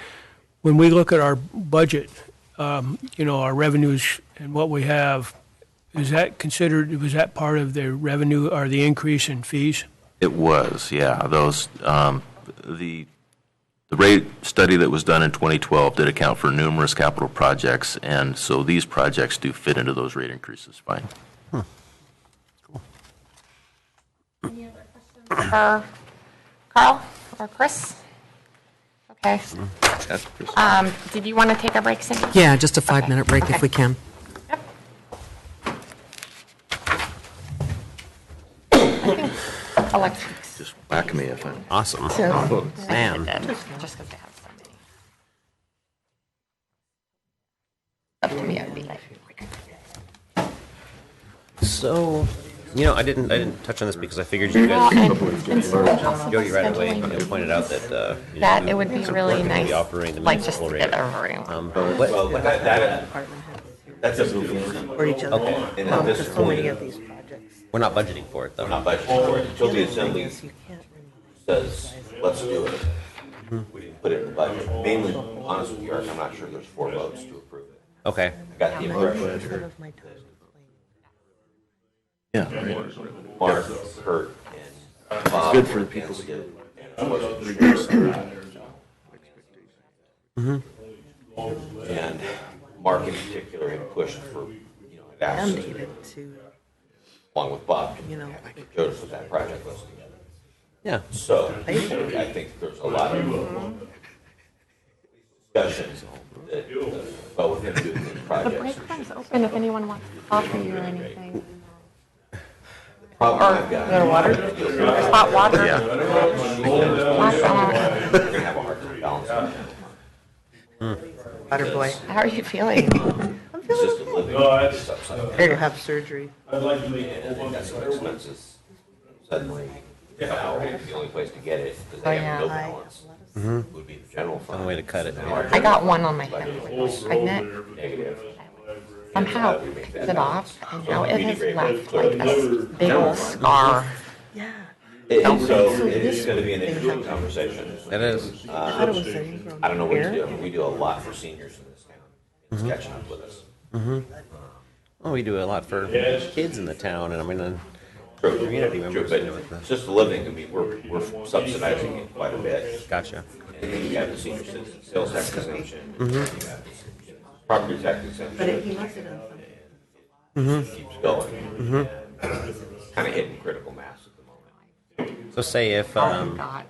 When we look at our budget, our revenues and what we have, was that part of the revenue or the increase in fees? It was, yeah. Those, the rate study that was done in 2012 did account for numerous capital projects, and so these projects do fit into those rate increases fine. Cool. Any other questions for Carl or Chris? Okay. Did you want to take a break, Cindy? Yeah, just a 5-minute break if Okay. we can. Electrics. Just whack me if I'm. Awesome. Man. Just because they have so many. Up to me, I'd be like. So, I didn't touch on this because I figured you Well, guys, and someone else is Jody, right away scheduling pointed out that that it would be really be nice, offering the like just municipal to rate. get over it. That's a moving. Or each other. Okay, and at this Because so many point, of these projects. We're not budgeting for it, though. we're not budgeting for it until the assembly You can't says, let's do it. We didn't put it in the budget. Mainly, honest with you, Eric, I'm not sure there's 4 votes to approve it. Okay. I got the impression One of my toes Yeah. Mark, Kurt, and Bob. Good for the people to get. And Mark in particular had pushed for, had asked, mandated to, along with Bob, you know, Joe to put that project list together. Yeah. So I think there's a lot of discussions that both him doing these The projects. break room's open if anyone wants coffee or anything. Problem I've got. Water? There's hot water. We're gonna have a hard time balancing water boy. How are you feeling? assisted living. It's upside down. They're gonna have surgery. And got some expenses. Suddenly, now, the only place to get it, because they have no balance, would be the general fund. One way to cut it. I got one on my head when I was pregnant. Negative. Somehow picked it off, and now it has left like a big old scar. Yeah. So it's gonna be an interesting conversation. It is. I thought it was setting from I don't know what to do. I here. mean, we do a lot for seniors in this town. It's catching up with us. Well, we do a lot for kids in the town, and True. community True, members. but just the living, I mean, we're subsidizing it quite a bit. Gotcha. And then you have the senior citizen sales tax exemption. You have the property tax But exemption. he must have done something. Keeps going. Kind of hitting critical mass at the moment. So say if, God.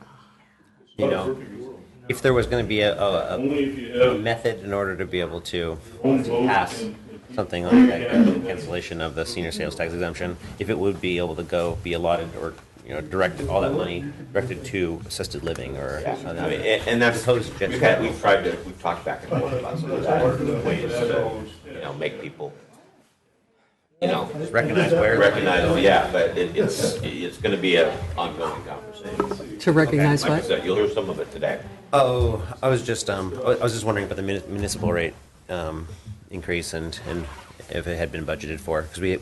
if there was going to be a method in order to be able to pass something like that, cancellation of the senior sales tax exemption, if it would be able to be allotted or directed all that money directed to assisted living or I mean, and that's, Opposed to we've talked back and forth about some of those ways to, make people, recognize where recognize, yeah, but it's going to be an ongoing conversation. To recognize Like I what? said, you'll hear some of it today. Oh, I was just wondering about the municipal rate increase and if it had been budgeted for, because we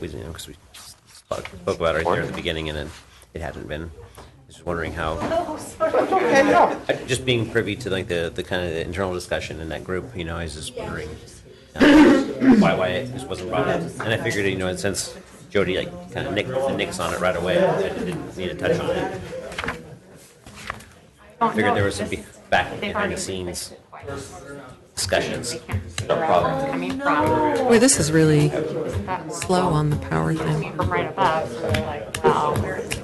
spoke about it right there at the beginning and it hadn't been. I was just wondering how. Just being privy to like the kind of the internal discussion in that group, I was just wondering why it just wasn't brought up, and I figured since Jody kind of nicks on it right away, I didn't need to touch on it. Figured there was some back behind the scenes discussions. Coming from, Boy, this is really slow on the power thing. from right above, so like, wow.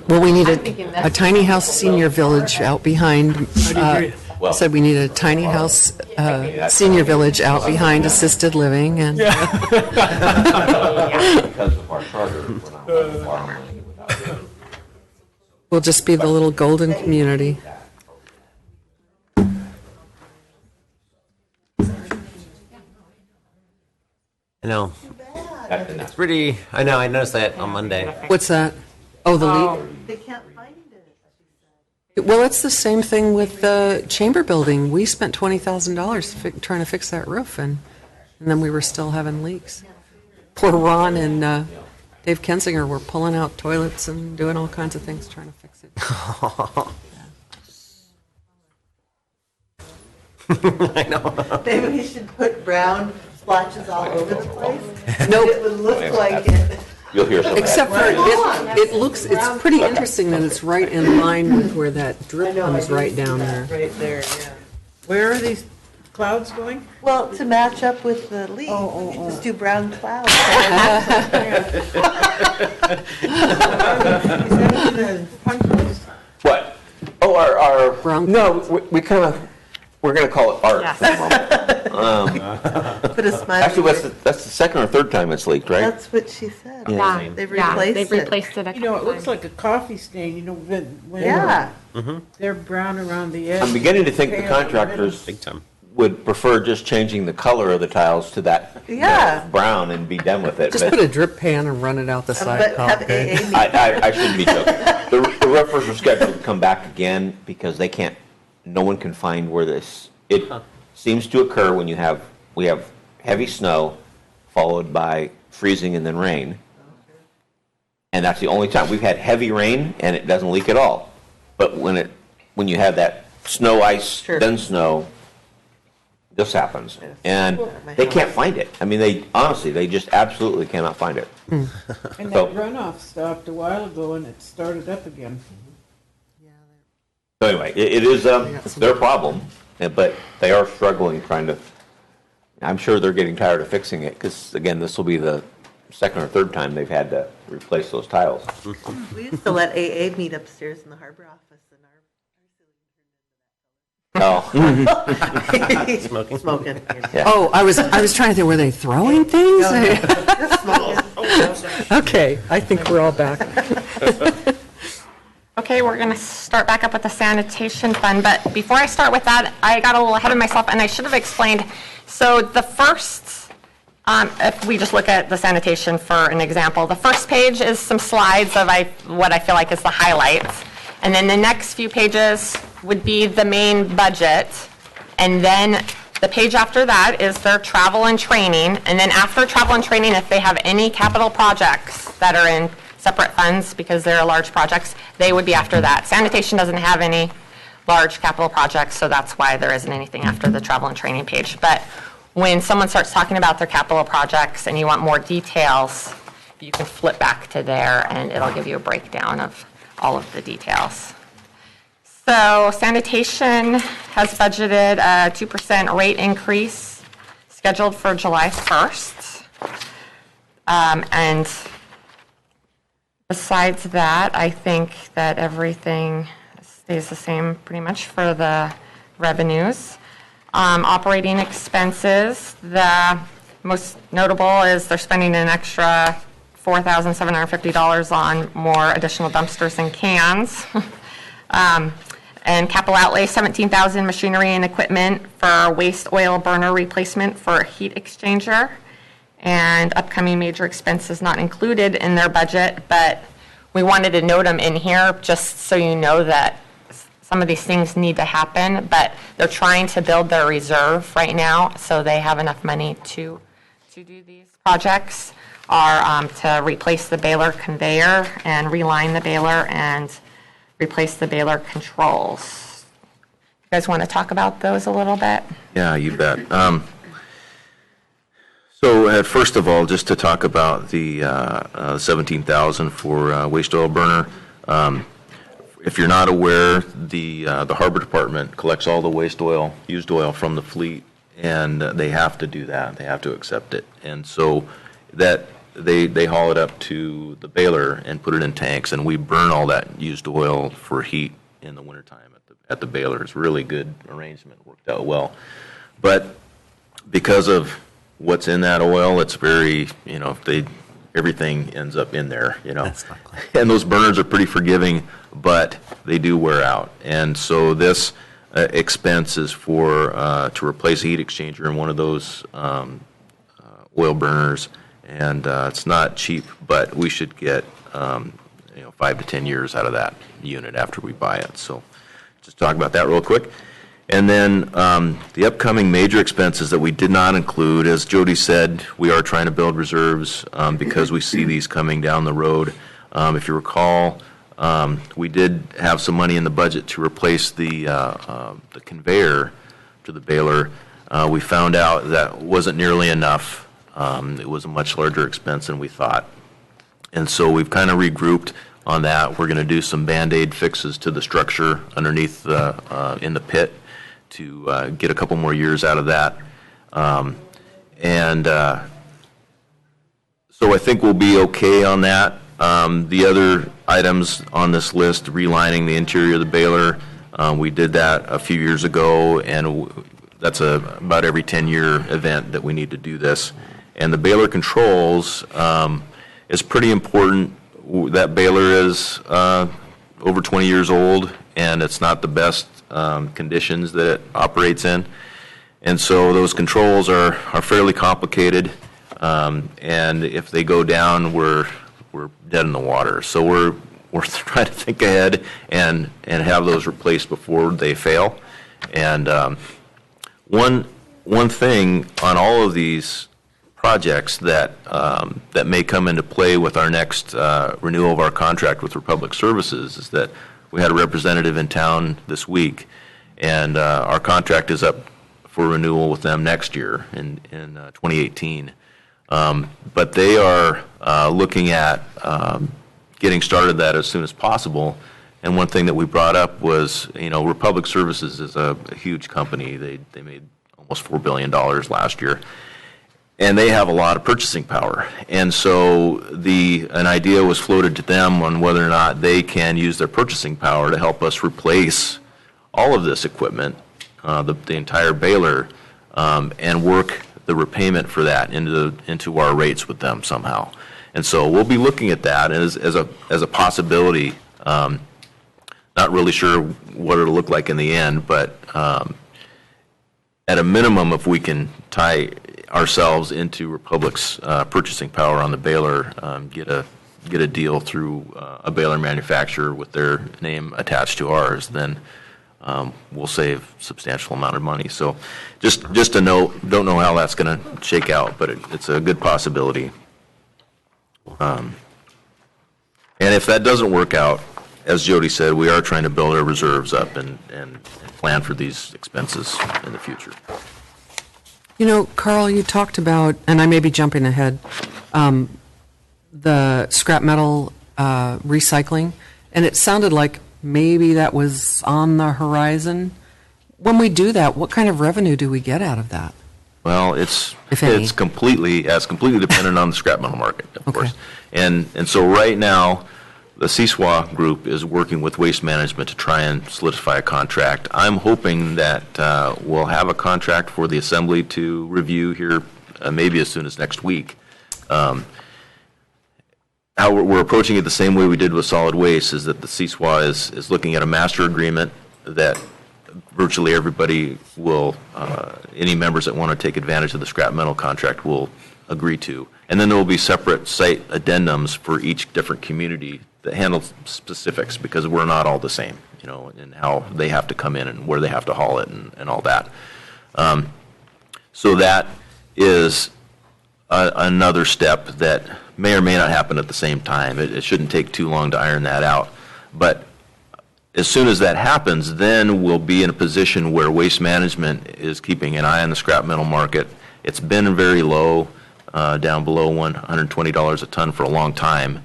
Well, we need a tiny house senior village out behind. I said we need a tiny house senior village out behind assisted living, and Because of our charter, we're not allowed to borrow money without it. we'll just be the little golden community. I know. And that's Pretty. I know. I noticed that on Monday. What's that? Oh, the leak. They can't find it. Well, it's the same thing with the chamber building. We spent $20,000 trying to fix that roof, and then we were still having leaks. Poor Ron and Dave Kensinger were pulling out toilets and doing all kinds of things trying to fix it. I know. Maybe we should put brown splotches all over the place. Nope. It would look like it. You'll hear some of that. Except for it's pretty interesting that it's right in line with where that drip comes right down there. Right there, yeah. Where are these clouds going? Well, to match up with the leaf. Just do brown clouds. What? Oh, our Brown No, we kind of, We're going to call it art Yes. for the moment. Put a smile. Actually, that's the second or third time it's leaked, right? That's what she said. Yeah, They've yeah, replaced they've it. replaced it a You know, it couple looks times. like a coffee stain, you know, when Yeah. they're brown around the edge. I'm beginning to think the pale in the middle. contractors Big time. would prefer just changing the color of the tiles to that Yeah. brown and be done with it. Just but put a drip pan and run it out the side. But have Okay. AA meet. I shouldn't be joking. The roofers are scheduled to come back again because they can't, no one can find where this, it seems to occur when we have heavy snow followed by freezing and then rain. And that's the only time. We've had heavy rain and it doesn't leak at all. But when you have that snow, ice, Sure. then snow, this happens. And My they house. can't find it. I mean, they just absolutely cannot find it. And So- that runoff stopped a while ago and it started up again. So anyway, it is their problem, but they are struggling trying to, I'm sure they're getting tired of fixing it because, again, this will be the second or third time they've had to replace those tiles. We used to let AA meet upstairs in the harbor office and Oh, Smoking? smoking. yeah. Oh, I was trying to think, were they throwing things? Just smoking. Okay, I think we're all back. Okay, we're going to start back up with the sanitation fund, but before I start with that, I got a little ahead of myself, and I should have explained. So the first, if we just look at the sanitation for an example, the first page is some slides of what I feel like is the highlights, and then the next few pages would be the main budget, and then the page after that is their travel and training, and then after travel and training, if they have any capital projects that are in separate funds because they're large projects, they would be after that. Sanitation doesn't have any large capital projects, so that's why there isn't anything after the travel and training page. But when someone starts talking about their capital projects and you want more details, you can flip back to there and it'll give you a breakdown of all of the details. So sanitation has budgeted a 2% rate increase scheduled for July 1st. And besides that, I think that everything stays the same pretty much for the revenues. Operating expenses, the most notable is they're spending an extra $4,750 on more additional dumpsters and cans. And capital outlay, $17,000 machinery and equipment for waste oil burner replacement for a heat exchanger. And upcoming major expenses not included in their budget, but we wanted to note them in here just so you know that some of these things need to happen, but they're trying to build their reserve right now, so they have enough money to do these projects, are to replace the baler conveyor and reline the baler and replace the baler controls. You guys want to talk about those a little bit? Yeah, you bet. So first of all, just to talk about the $17,000 for waste oil burner. If you're not aware, the Harbor Department collects all the waste oil, used oil from the fleet, and they have to do that. They have to accept it. And so that they haul it up to the baler and put it in tanks, and we burn all that used oil for heat in the wintertime at the baler. It's a really good arrangement, worked out well. But because of what's in that oil, it's very, everything ends up in there, That's not clear. And those burners are pretty forgiving, but they do wear out. And so this expense is to replace a heat exchanger in one of those oil burners. And it's not cheap, but we should get 5 to 10 years out of that unit after we buy it. So just talk about that real quick. And then the upcoming major expenses that we did not include, as Jody said, we are trying to build reserves because we see these coming down the road. If you recall, we did have some money in the budget to replace the conveyor to the baler. We found out that wasn't nearly enough. It was a much larger expense than we thought. And so we've kind of regrouped on that. We're going to do some Band-Aid fixes to the structure underneath in the pit to get a couple more years out of that. So I think we'll be okay on that. The other items on this list, relining the interior of the baler, We did that a few years ago, and that's about every 10-year event that we need to do this. And the baler controls is pretty important. That baler is over 20 years old, and it's not the best conditions that it operates in. And so those controls are fairly complicated, and if they go down, we're dead in the water. So we're trying to think ahead and have those replaced before they fail. And one thing on all of these projects that may come into play with our next renewal of our contract with Republic Services is that we had a representative in town this week, and our contract is up for renewal with them next year in 2018. But they are looking at getting started that as soon as possible. And one thing that we brought up was, Republic Services is a huge company. They made almost $4 billion last year. And they have a lot of purchasing power. And so an idea was floated to them on whether or not they can use their purchasing power to help us replace all of this equipment, the entire baler, and work the repayment for that into our rates with them somehow. And so we'll be looking at that as a possibility. Not really sure what it'll look like in the end, but at a minimum, if we can tie ourselves into Republic's purchasing power on the baler, get a deal through a baler manufacturer with their name attached to ours, then we'll save a substantial amount of money. So just a note, don't know how that's going to shake out, but it's a good possibility. And if that doesn't work out, as Jody said, we are trying to build our reserves up and plan for these expenses in the future. Carl, you talked about, and I may be jumping ahead, the scrap metal recycling, and it sounded like maybe that was on the horizon. When we do that, what kind of revenue do we get out of that? Well, it's completely dependent on the scrap metal market, of course. And so right now, the CSWA group is working with Waste Management to try and solidify a contract. I'm hoping that we'll have a contract for the assembly to review here maybe as soon as next week. How we're approaching it the same way we did with solid waste is that the CSWA is looking at a master agreement that virtually everybody will, any members that want to take advantage of the scrap metal contract will agree to. And then there will be separate site addendums for each different community that handle specifics, because we're not all the same, and how they have to come in and where they have to haul it and all that. So that is another step that may or may not happen at the same time. It shouldn't take too long to iron that out. But as soon as that happens, then we'll be in a position where Waste Management is keeping an eye on the scrap metal market. It's been very low, down below $120 a ton for a long time.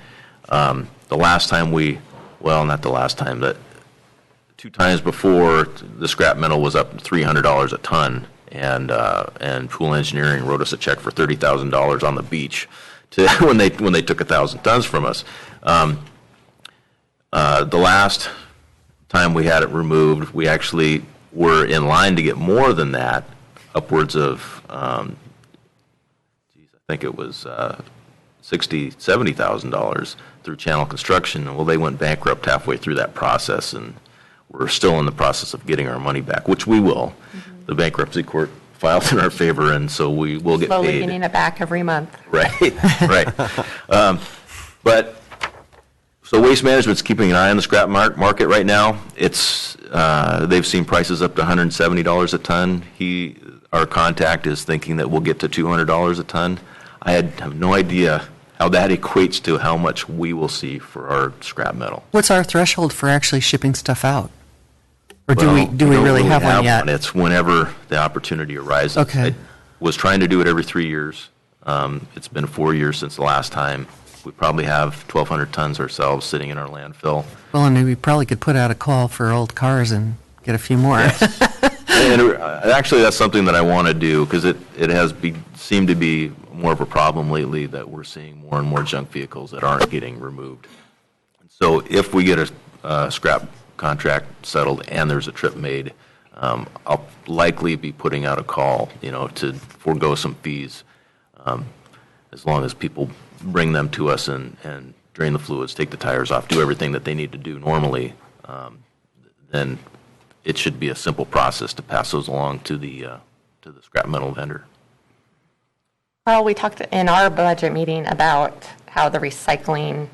The last time not the last time, but 2 times before, the scrap metal was up $300 a ton, and Pool Engineering wrote us a check for $30,000 on the beach when they took 1,000 tons from us. The last time we had it removed, we actually were in line to get more than that, upwards of, I think it was $60,000, $70,000 through Channel Construction. Well, they went bankrupt halfway through that process, and we're still in the process of getting our money back, which we will. Mm-hmm. The bankruptcy court filed in our favor, and so we will get slowly paid. getting it back every month. Right, right. But so Waste Management's keeping an eye on the scrap market right now. It's they've seen prices up to $170 a ton. Our contact is thinking that we'll get to $200 a ton. I have no idea how that equates to how much we will see for our scrap metal. What's our threshold for actually shipping stuff out? Or do we really have one yet? It's whenever the opportunity arises. Okay. I was trying to do it every 3 years. It's been 4 years since the last time. We probably have 1,200 tons ourselves sitting in our landfill. Well, and we probably could put out a call for old cars and get a few more. Yes. And actually, that's something that I want to do, because it has seemed to be more of a problem lately that we're seeing more and more junk vehicles that aren't getting removed. So if we get a scrap contract settled and there's a trip made, I'll likely be putting out a call, to forego some fees, as long as people bring them to us and drain the fluids, take the tires off, do everything that they need to do normally. Then it should be a simple process to pass those along to the scrap metal vendor. Well, we talked in our budget meeting about how the recycling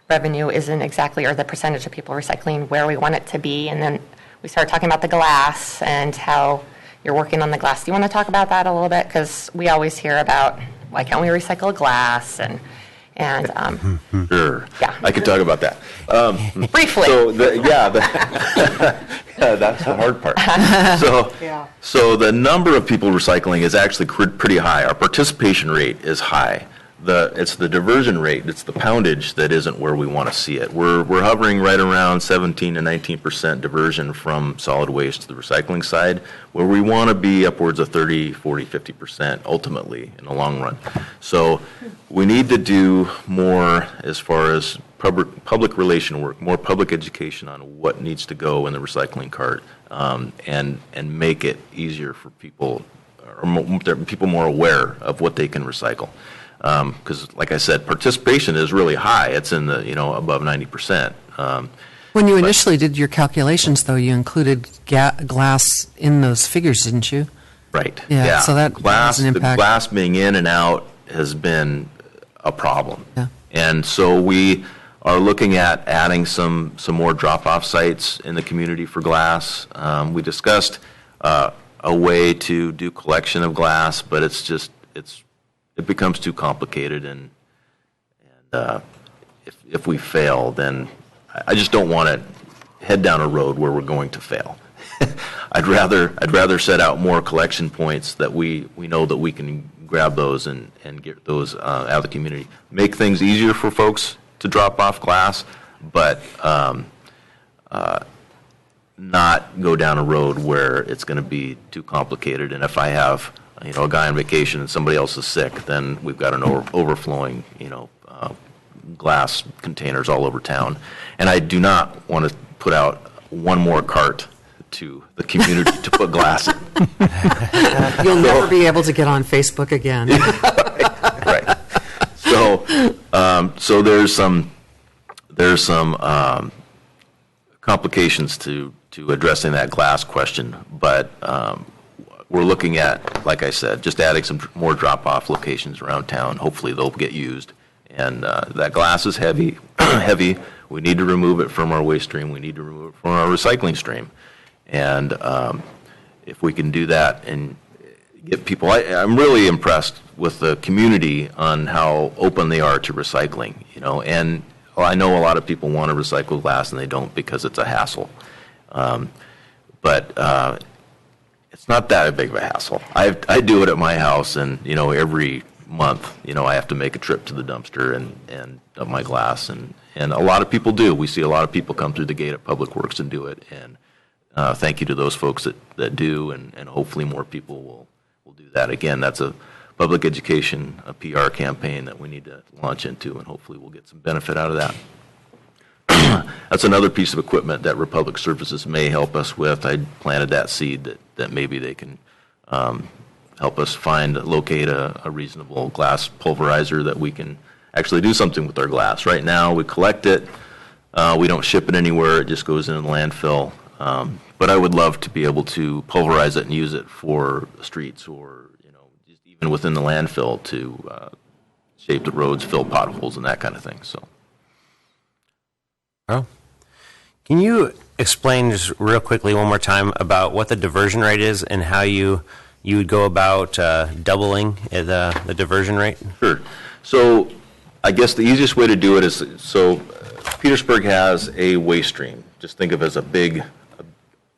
revenue isn't exactly, or the percentage of people recycling where we want it to be. And then we started talking about the glass and how you're working on the glass. Do you want to talk about that a little bit? Because we always hear about, why can't we recycle glass? And Sure. Yeah. I could talk about that. Briefly. So, yeah, that's the hard part. So the number of people recycling is actually pretty high. Our participation rate is high. It's the diversion rate, it's the poundage that isn't where we want to see it. We're hovering right around 17 to 19% diversion from solid waste to the recycling side, where we want to be upwards of 30, 40, 50% ultimately in the long run. So we need to do more as far as public relation work, more public education on what needs to go in the recycling cart, and make it easier for people, or people more aware of what they can recycle. Because, like I said, participation is really high. It's in the, above 90%. When you initially did your calculations, though, you included glass in those figures, didn't you? Right. Yeah, so that has an The impact. glass being in and out has been a problem. Yeah. And so we are looking at adding some more drop-off sites in the community for glass. We discussed a way to do collection of glass, but it becomes too complicated, and if we fail, then I just don't want to head down a road where we're going to fail. I'd rather set out more collection points that we know that we can grab those and get those out of the community. Make things easier for folks to drop off glass, but not go down a road where it's going to be too complicated. And if I have a guy on vacation and somebody else is sick, then we've got an overflowing, glass containers all over town. And I do not want to put out one more cart to the community to put glass in. You'll never be able to get on Facebook again. Right. So there's some complications to addressing that glass question, but we're looking at, like I said, just adding some more drop-off locations around town. Hopefully they'll get used. And that glass is heavy. We need to remove it from our waste stream. We need to remove it from our recycling stream. And if we can do that and get people, I'm really impressed with the community on how open they are to recycling. And I know a lot of people want to recycle glass and they don't because it's a hassle. But it's not that big of a hassle. I do it at my house, and every month, I have to make a trip to the dumpster and dump my glass, and a lot of people do. We see a lot of people come through the gate at Public Works and do it, and thank you to those folks that do, and hopefully more people will do that. Again, that's a public education, a PR campaign that we need to launch into, and hopefully we'll get some benefit out of that. That's another piece of equipment that Republic Services may help us with. I planted that seed that maybe they can help us locate a reasonable glass pulverizer that we can actually do something with our glass. Right now, we collect it. We don't ship it anywhere. It just goes in the landfill. But I would love to be able to pulverize it and use it for streets, or just even within the landfill to shape the roads, fill potholes, and that kind of thing. So. Oh. Can you explain just real quickly one more time about what the diversion rate is and how you would go about doubling the diversion rate? Sure. So I guess the easiest way to do it is, Petersburg has a waste stream. Just think of it as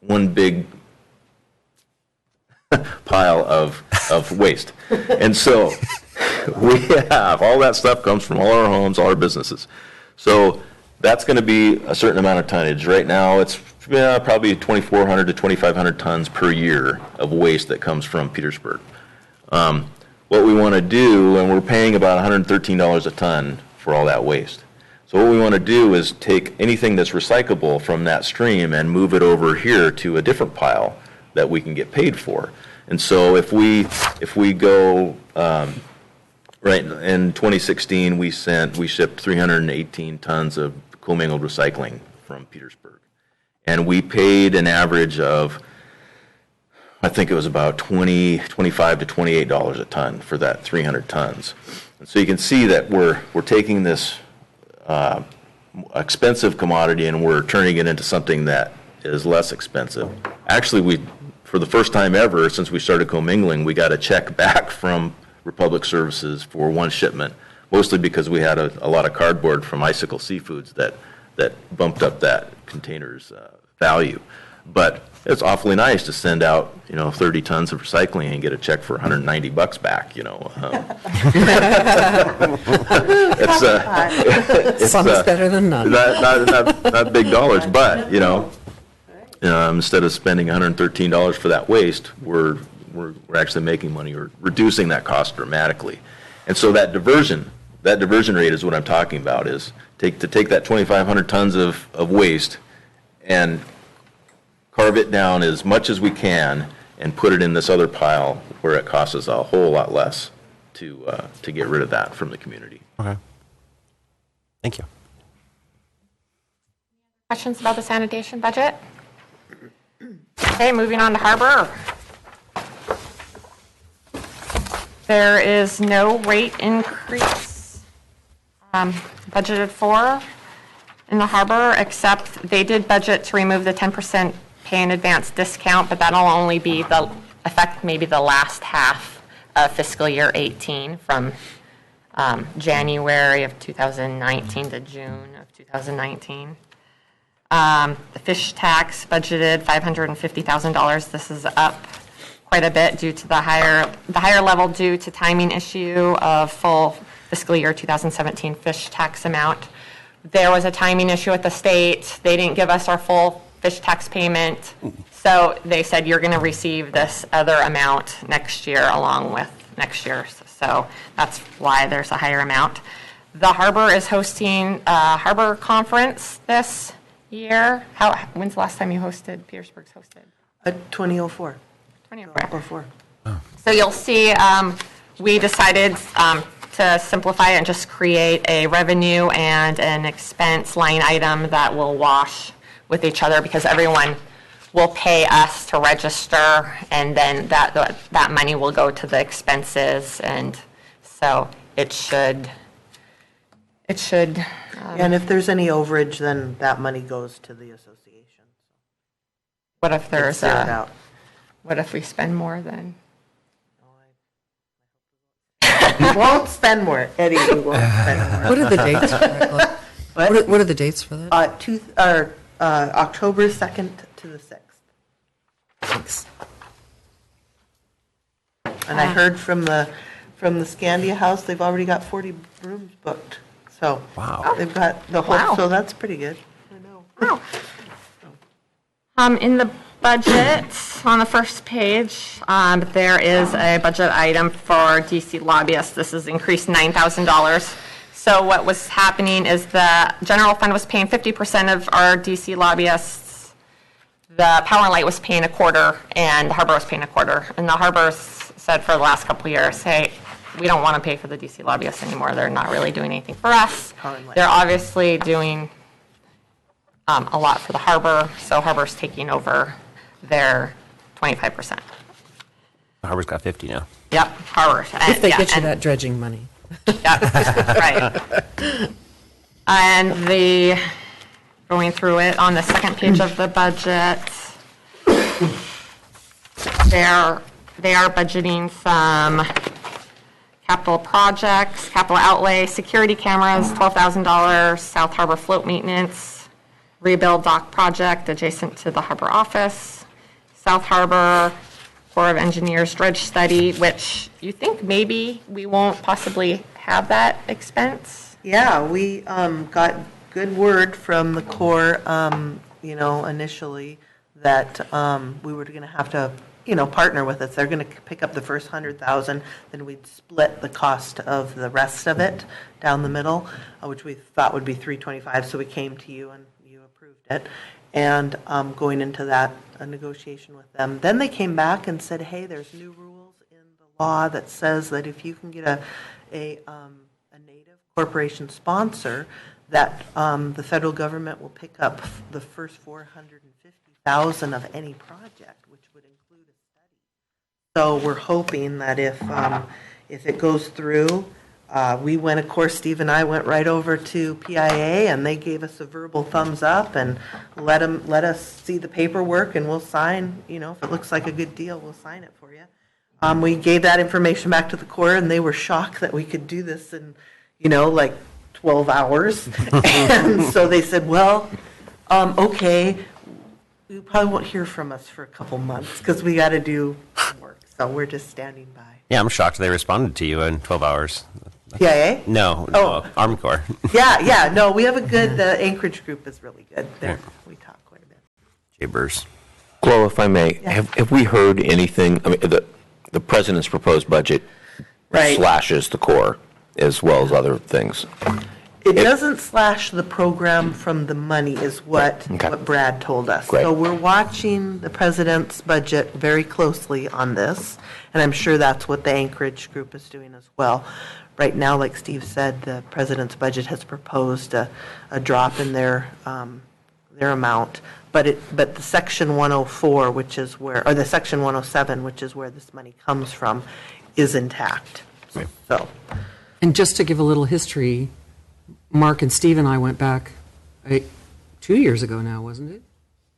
one big pile of waste. And so we have all that stuff comes from all our homes, all our businesses. So that's going to be a certain amount of tonnage. Right now, it's probably 2,400 to 2,500 tons per year of waste that comes from Petersburg. What we want to do, and we're paying about $113 a ton for all that waste. So what we want to do is take anything that's recyclable from that stream and move it over here to a different pile that we can get paid for. And so if we go, right, in 2016, we shipped 318 tons of commingled recycling from Petersburg. And we paid an average of, I think it was about $25 to $28 a ton for that 300 tons. And so you can see that we're taking this expensive commodity and we're turning it into something that is less expensive. Actually, for the first time ever since we started commingling, we got a check back from Republic Services for one shipment, mostly because we had a lot of cardboard from Icicle Seafoods that bumped up that container's value. But it's awfully nice to send out, 30 tons of recycling and get a check for $190 back, It's Sounds better than none. Not big dollars, but, instead of spending $113 for that waste, we're actually making money or reducing that cost dramatically. And so that diversion rate is what I'm talking about, is take that 2,500 tons of waste and carve it down as much as we can and put it in this other pile where it costs us a whole lot less to get rid of that from the community. Okay. Thank you. Questions about the sanitation budget? Okay, moving on to harbor. There is no rate increase budgeted for in the harbor, except they did budget to remove the 10% pay in advance discount, but that'll only be affect maybe the last half of fiscal year 18 from January of 2019 to June of 2019. The fish tax budgeted $550,000. This is up quite a bit due to the higher level due to timing issue of full fiscal year 2017 fish tax amount. There was a timing issue at the state. They didn't give us our full fish tax payment. So they said, you're going to receive this other amount next year along with next year's. So that's why there's a higher amount. The harbor is hosting a harbor conference this year. When's the last time you hosted? Petersburg's hosted? 2004. 2004. So you'll see we decided to simplify it and just create a revenue and an expense line item that will wash with each other, because everyone will pay us to register, and then that money will go to the expenses, and so it should. And if there's any overage, then that money goes to the association. What if there's Zero it out. What if we spend more than? We won't spend more, Eddie. We won't spend more. What are the dates for that? What are the dates for that? October 2nd to the 6th. Thanks. And I heard from the Scandia House, they've already got 40 rooms booked. So Wow. they've got the whole. Wow. So that's pretty good. I know. Wow. In the budget, on the first page, there is a budget item for DC lobbyists. This is increased $9,000. So what was happening is the general fund was paying 50% of our DC lobbyists. The Power and Light was paying a quarter, and the harbor was paying a quarter. And the harbor's said for the last couple of years, hey, we don't want to pay for the DC lobbyists anymore. They're not really doing anything for us. They're obviously doing a lot for the harbor, so harbor's taking over their 25%. The harbor's got 50 now. Yep, harbor. If they get you that dredging money. Yeah, right. And going through it, on the second page of the budget, they are budgeting some capital projects, capital outlay, security cameras, $12,000, South Harbor float maintenance, rebuild dock project adjacent to the harbor office, South Harbor Corps of Engineers dredge study, which you think maybe we won't possibly have that expense? Yeah, we got good word from the Corps, initially that we were going to have to partner with us. They're going to pick up the first 100,000, then we'd split the cost of the rest of it down the middle, which we thought would be 325. So we came to you and you approved it. And going into that negotiation with them, then they came back and said, "Hey, there's new rules in the law that says that if you can get a native corporation sponsor, that the federal government will pick up the first 450,000 of any project, which would include a study." So we're hoping that if it goes through, we went, of course, Steve and I went right over to PIA, and they gave us a verbal thumbs up and let us see the paperwork, and we'll sign. If it looks like a good deal, we'll sign it for you. We gave that information back to the Corps, and they were shocked that we could do this in, like 12 hours. And so they said, well, okay, you probably won't hear from us for a couple months because we got to do work. So we're just standing by. Yeah, I'm shocked they responded to you in 12 hours. PIA? No, Oh. Army Corps. Yeah, no, we have a good, the Anchorage group is really good. We talk quite a bit. Chambers. Chloe, if I may, have we heard anything, I mean, the president's proposed budget Right. slashes the Corps as well as other things. It doesn't slash the program from the money is what Okay. Brad told us. Great. So we're watching the president's budget very closely on this, and I'm sure that's what the Anchorage group is doing as well. Right now, like Steve said, the president's budget has proposed a drop in their amount, but the Section 104, which is where, or the Section 107, which is where this money comes from, is intact. Right. So. And just to give a little history, Mark and Steve and I went back 2 years ago now, wasn't it?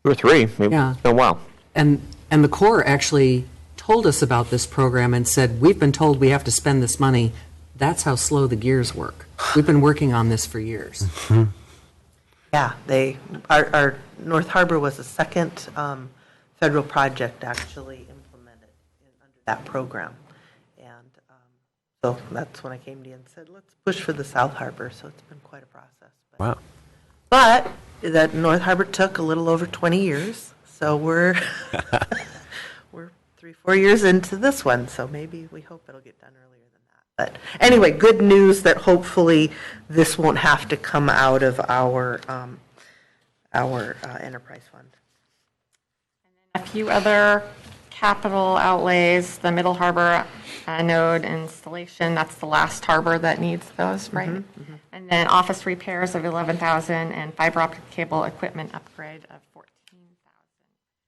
2 or 3, maybe. Yeah. It's been a while. And the Corps actually told us about this program and said, we've been told we have to spend this money. That's how slow the gears work. We've been working on this for years. Yeah, our North Harbor was the second federal project actually implemented under that program. And so that's when I came to you and said, let's push for the South Harbor. So it's been quite a process. Wow. But that North Harbor took a little over 20 years. So we're 3-4 years into this one. So maybe we hope it'll get done earlier than that. But anyway, good news that hopefully this won't have to come out of our enterprise fund. A few other capital outlays, the Middle Harbor node installation, that's the last harbor that needs those, right? And then office repairs of 11,000 and fiber optic cable equipment upgrade of 14,000.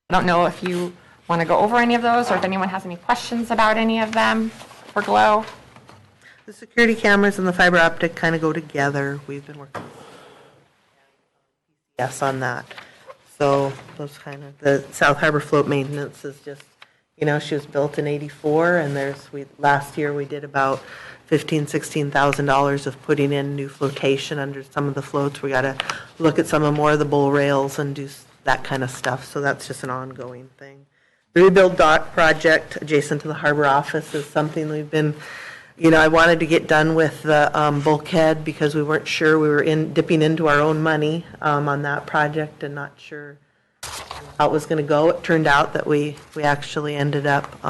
I don't know if you want to go over any of those or if anyone has any questions about any of them for GLOW. The security cameras and the fiber optic kind of go together. We've been working on that. So those kind of, the South Harbor float maintenance is just, she was built in '84, and last year we did about $16,000 of putting in new flotation under some of the floats. We got to look at more of the bull rails and do that kind of stuff. So that's just an ongoing thing. The rebuild dock project adjacent to the harbor office is something we've been, I wanted to get done with the bulkhead because we weren't sure. We were dipping into our own money on that project and not sure how it was going to go. It turned out that we actually ended up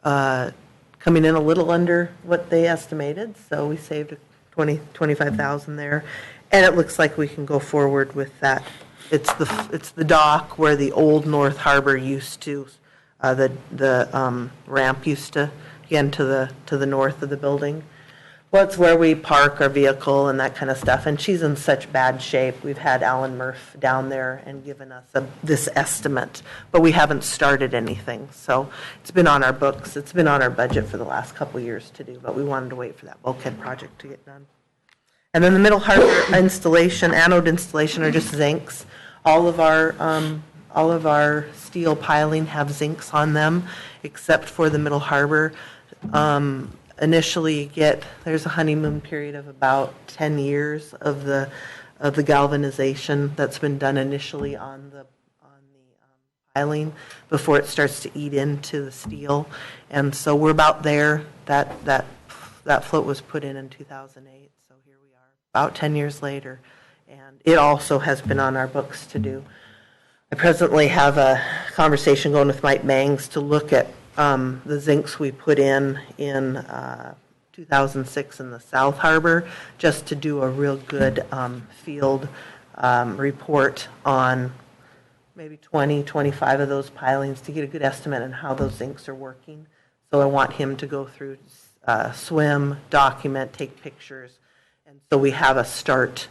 coming in a little under what they estimated, so we saved $25,000 there, and it looks like we can go forward with that. It's the dock where the old North Harbor used to, the ramp used to, again, to the north of the building. Well, it's where we park our vehicle and that kind of stuff, and she's in such bad shape. We've had Alan Murph down there and given us this estimate, but we haven't started anything. So it's been on our books. It's been on our budget for the last couple of years to do, but we wanted to wait for that bulkhead project to get done. And then the Middle Harbor installation, anode installation, are just zincs. All of our steel piling have zincs on them, except for the Middle Harbor. Initially, there's a honeymoon period of about 10 years of the galvanization that's been done initially on the piling before it starts to eat into the steel, and so we're about there. That float was put in 2008, so here we are, about 10 years later, and it also has been on our books to do. I presently have a conversation going with Mike Bangs to look at the zincs we put in 2006 in the South Harbor, just to do a real good field report on maybe 20, 25 of those pilings to get a good estimate on how those zincs are working. So I want him to go through, swim, document, take pictures, and so we have a start.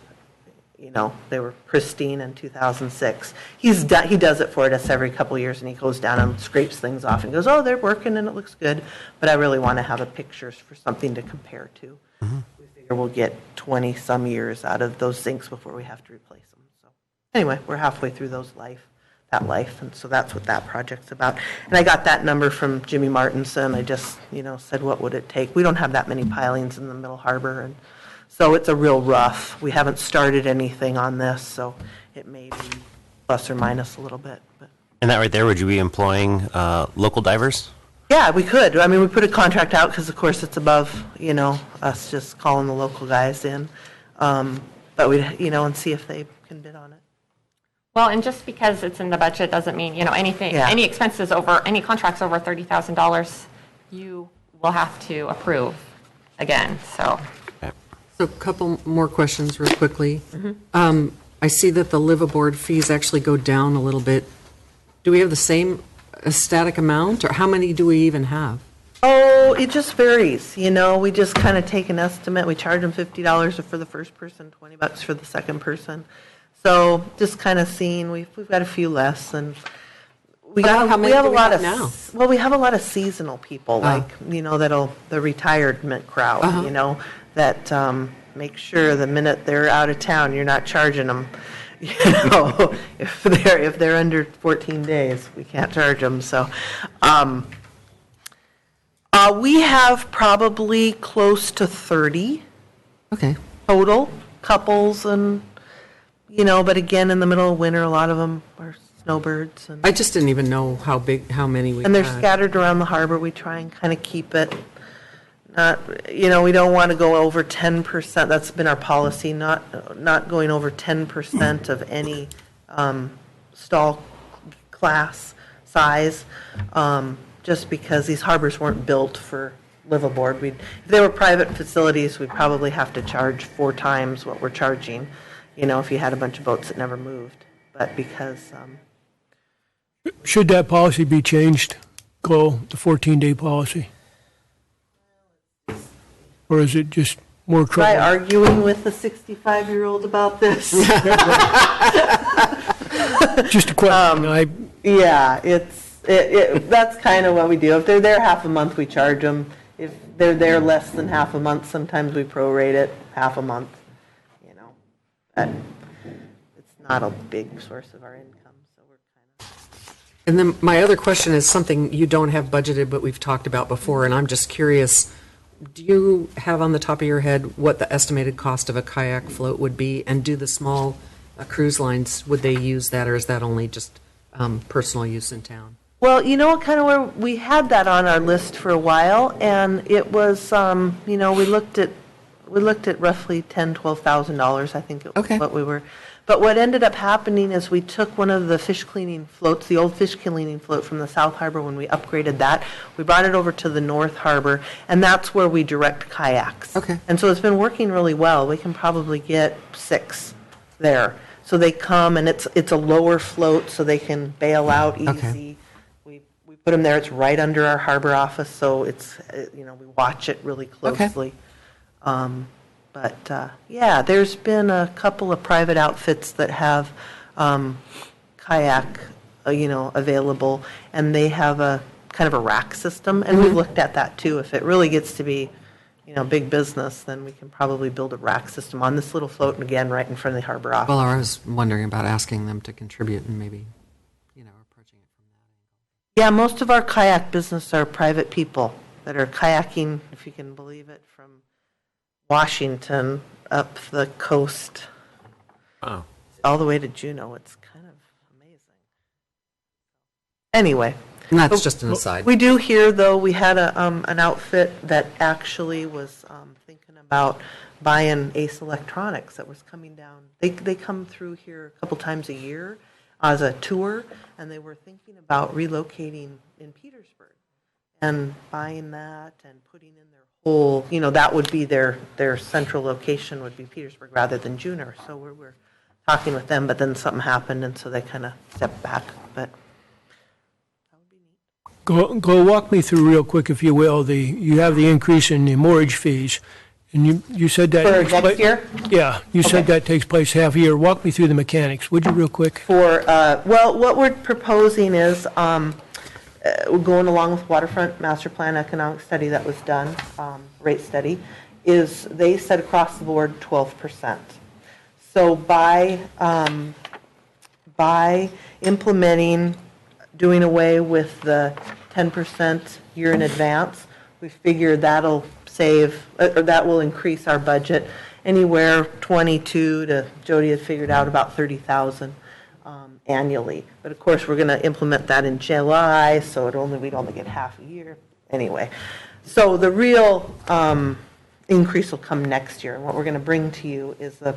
You know, they were pristine in 2006. He does it for us every couple of years, and he goes down and scrapes things off and goes, oh, they're working and it looks good. But I really want to have a pictures for something to compare to. We figure we'll get 20-some years out of those zincs before we have to replace them. So anyway, we're halfway through that life, and so that's what that project's about. And I got that number from Jimmy Martinson. I just, said, what would it take? We don't have that many pilings in the Middle Harbor, and so it's a real rough. We haven't started anything on this, so it may be plus or minus a little bit. But. And that right there, would you be employing local divers? Yeah, we could. I mean, we put a contract out because, of course, it's above, us just calling the local guys in. But we'd, and see if they can bid on it. Well, and just because it's in the budget doesn't mean, anything, Yeah. any expenses over, any contracts over $30,000, you will have to approve again, so. So a couple more questions real quickly. I see that the liveaboard fees actually go down a little bit. Do we have the same static amount, or how many do we even have? Oh, it just varies. We just kind of take an estimate. We charge them $50 for the first person, $20 for the second person. So just kind of seeing, we've got a few less, and we How many have do a we lot have of now? Well, we have a lot of seasonal people, like the retirement crowd, that make sure the minute they're out of town, you're not charging them. If they're under 14 days, we can't charge them. So, we have probably close to 30 Okay. total couples, and but again, in the middle of winter, a lot of them are snowbirds, and I just didn't even know how many we had. they're scattered around the harbor. We try and kind of keep it. Not, we don't want to go over 10%. That's been our policy, not going over 10% of any stall class size, just because these harbors weren't built for liveaboard. If they were private facilities, we'd probably have to charge 4 times what we're charging, if you had a bunch of boats that never moved. But because... Should that policy be changed, Chloe, the 14-day policy? Or is it just more Try trouble? arguing with the 65-year-old about this. Just a question. Yeah, that's kind of what we do. If they're there half a month, we charge them. If they're there less than half a month, sometimes we prorate it half a month. But it's not a big source of our income, so we're kind of. And then my other question is something you don't have budgeted, but we've talked about before, and I'm just curious, do you have on the top of your head what the estimated cost of a kayak float would be? And do the small cruise lines, would they use that, or is that only just personal use in town? Well, kind of where we had that on our list for a while, and it was, we looked at roughly $10,000-$12,000, I think it was what we were. But what ended up happening is we took one of the fish cleaning floats, the old fish cleaning float from the South Harbor when we upgraded that. We brought it over to the North Harbor, and that's where we direct kayaks. Okay. And so it's been working really well. We can probably get 6 there. So they come, and it's a lower float, so they can bail out easy. Okay. We put them there. It's right under our harbor office, so it's, we watch it really closely. But there's been a couple of private outfits that have kayak, available, and they have a kind of a rack system, and we've looked at that too. If it really gets to be, big business, then we can probably build a rack system on this little float, and again, right in front of the harbor office. Well, I was wondering about asking them to contribute and maybe, approaching it from that angle. Yeah, most of our kayak business are private people that are kayaking, if you can believe it, from Washington up the coast. Wow. All the way to Juneau. It's kind of amazing. Anyway. And that's just an aside. We do hear, though, we had an outfit that actually was thinking about buying Ace Electronics that was coming down. They come through here a couple times a year. as a tour, and they were thinking about relocating in Petersburg and buying that and putting in their whole, that would be their central location would be Petersburg rather than Junior. So we're talking with them, but then something happened, and so they kind of stepped back. But that would be neat. Go walk me through real quick, if you will, you have the increase in the mortgage fees, and you said that. For next year? Yeah, you said that takes place half a year. Walk me through the mechanics, would you, real quick? Well, what we're proposing is, we're going along with Waterfront Master Plan Economic Study that was done, rate study, is they said across the board 12%. So by implementing, doing away with the 10% year in advance, we figure that'll save, or that will increase our budget anywhere 22 to, Jody had figured out about 30,000 annually. But of course, we're going to implement that in July, so we'd only get half a year anyway. So the real increase will come next year. And what we're going to bring to you is the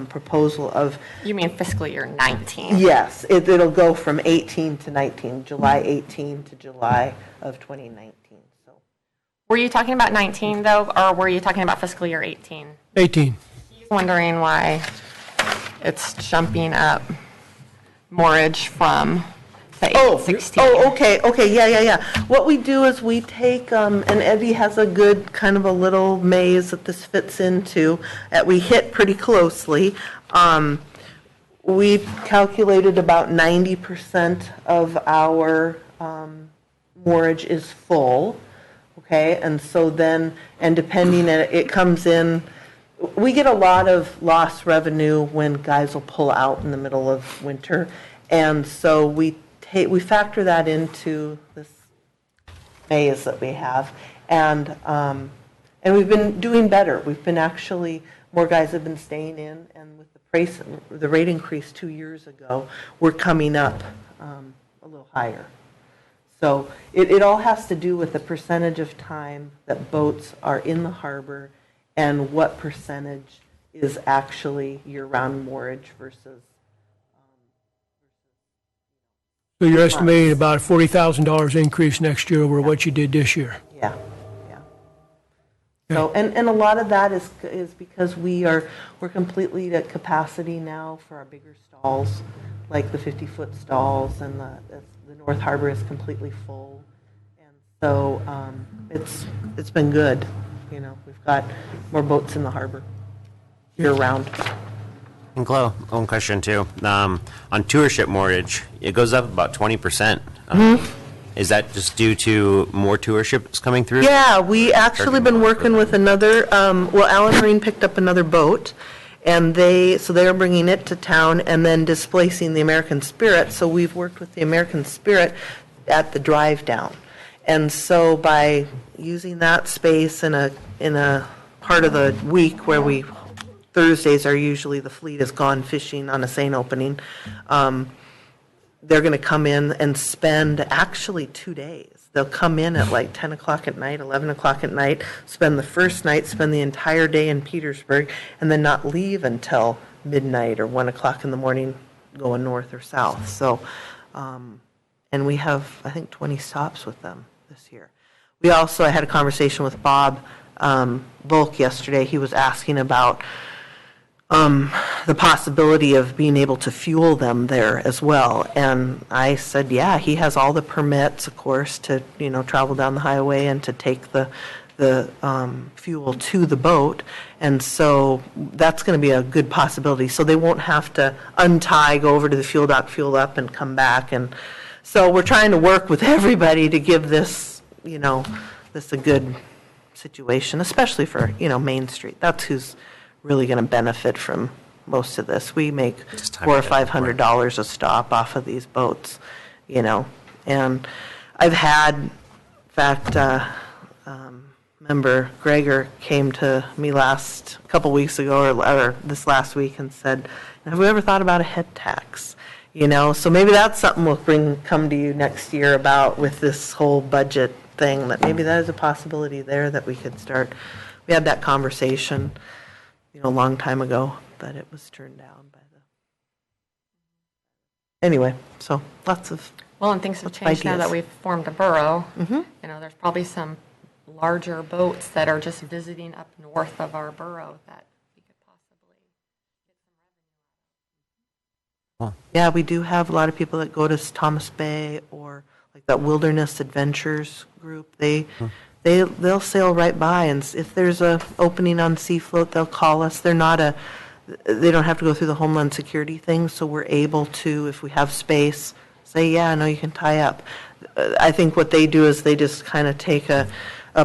proposal of... You mean fiscal year 19? Yes, it'll go from 18 to 19, July 18 to July of 2019. So, Were you talking about 19, though, or were you talking about fiscal year 18? 18. Wondering why it's jumping up mortgage from the 816. Okay, yeah. What we do is we take, and Eddie has a good kind of a little maze that this fits into, that we hit pretty closely. We calculated about 90% of our mortgage is full, okay? And so then, and depending, it comes in, we get a lot of lost revenue when guys will pull out in the middle of winter, and so we factor that into this maze that we have, and we've been doing better. We've been actually, more guys have been staying in, and with the rate increase 2 years ago, we're coming up a little higher. So it all has to do with the percentage of time that boats are in the harbor and what percentage is actually year-round moorage versus... So you're estimating about a $40,000 increase next year over what you did this year? Yeah. So, and a lot of that is because we're completely at capacity now for our bigger stalls, like the 50-foot stalls, and the North Harbor is completely full. And so it's been good. We've got more boats in the harbor year-round. And Chloe, one question too. On tourship mortgage, it goes up about 20%. Is that just due to more tourships coming through? Yeah, we actually been working with another, Allen Marine picked up another boat, and they are bringing it to town and then displacing the American Spirit. So we've worked with the American Spirit at the drive down. And so by using that space in a part of the week where Thursdays are usually the fleet is gone fishing on a seine opening, they're going to come in and spend actually 2 days. They'll come in at like 10 o'clock at night, 11 o'clock at night, spend the first night, spend the entire day in Petersburg, and then not leave until midnight or 1 o'clock in the morning going north or south. So, and we have, I think, 20 stops with them this year. I had a conversation with Bob Volk yesterday. He was asking about the possibility of being able to fuel them there as well. And I said, yeah, he has all the permits, of course, to, travel down the highway and to take the fuel to the boat. And so that's going to be a good possibility. So they won't have to untie, go over to the fuel dock, fuel up, and come back. And so we're trying to work with everybody to give this, this a good situation, especially for, Main Street. That's who's really going to benefit from most of this. We make $400 or $500 a stop off of these boats, And I've had, in fact, member Gregor came to me a couple weeks ago or this last week and said, "Have we ever thought about a head tax?" So maybe that's something we'll come to you next year about with this whole budget thing. That maybe that is a possibility there that we could start. We had that conversation a long time ago, but it was turned down by Anyway, so lots of, Well, and things have Lots of changed now that ideas. we've formed a borough. You know, there's probably some larger boats that are just visiting up north of our borough that we could possibly get some revenue. yeah, we do have a lot of people that go to Thomas Bay or like that Wilderness Adventures group. They'll sail right by, and if there's a opening on Sea Float, they'll call us. They don't have to go through the Homeland Security thing, so we're able to, if we have space, say, yeah, no, you can tie up. I think what they do is they just kind of take a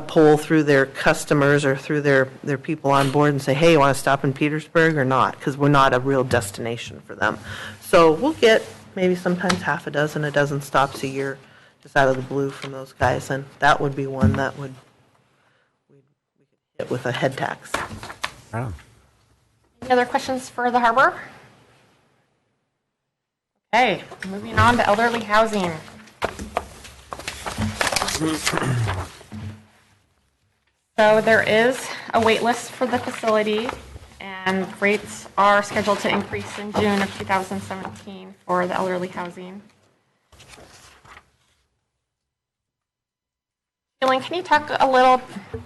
poll through their customers or through their people on board and say, hey, you want to stop in Petersburg or not? Because we're not a real destination for them. So we'll get maybe sometimes half a dozen stops a year just out of the blue from those guys, and that would be one that we could hit with a head tax. Wow. Any other questions for the harbor? Okay, moving on to elderly housing. So there is a wait list for the facility, and rates are scheduled to increase in June of 2017 for the elderly housing. Elaine, can you talk a little,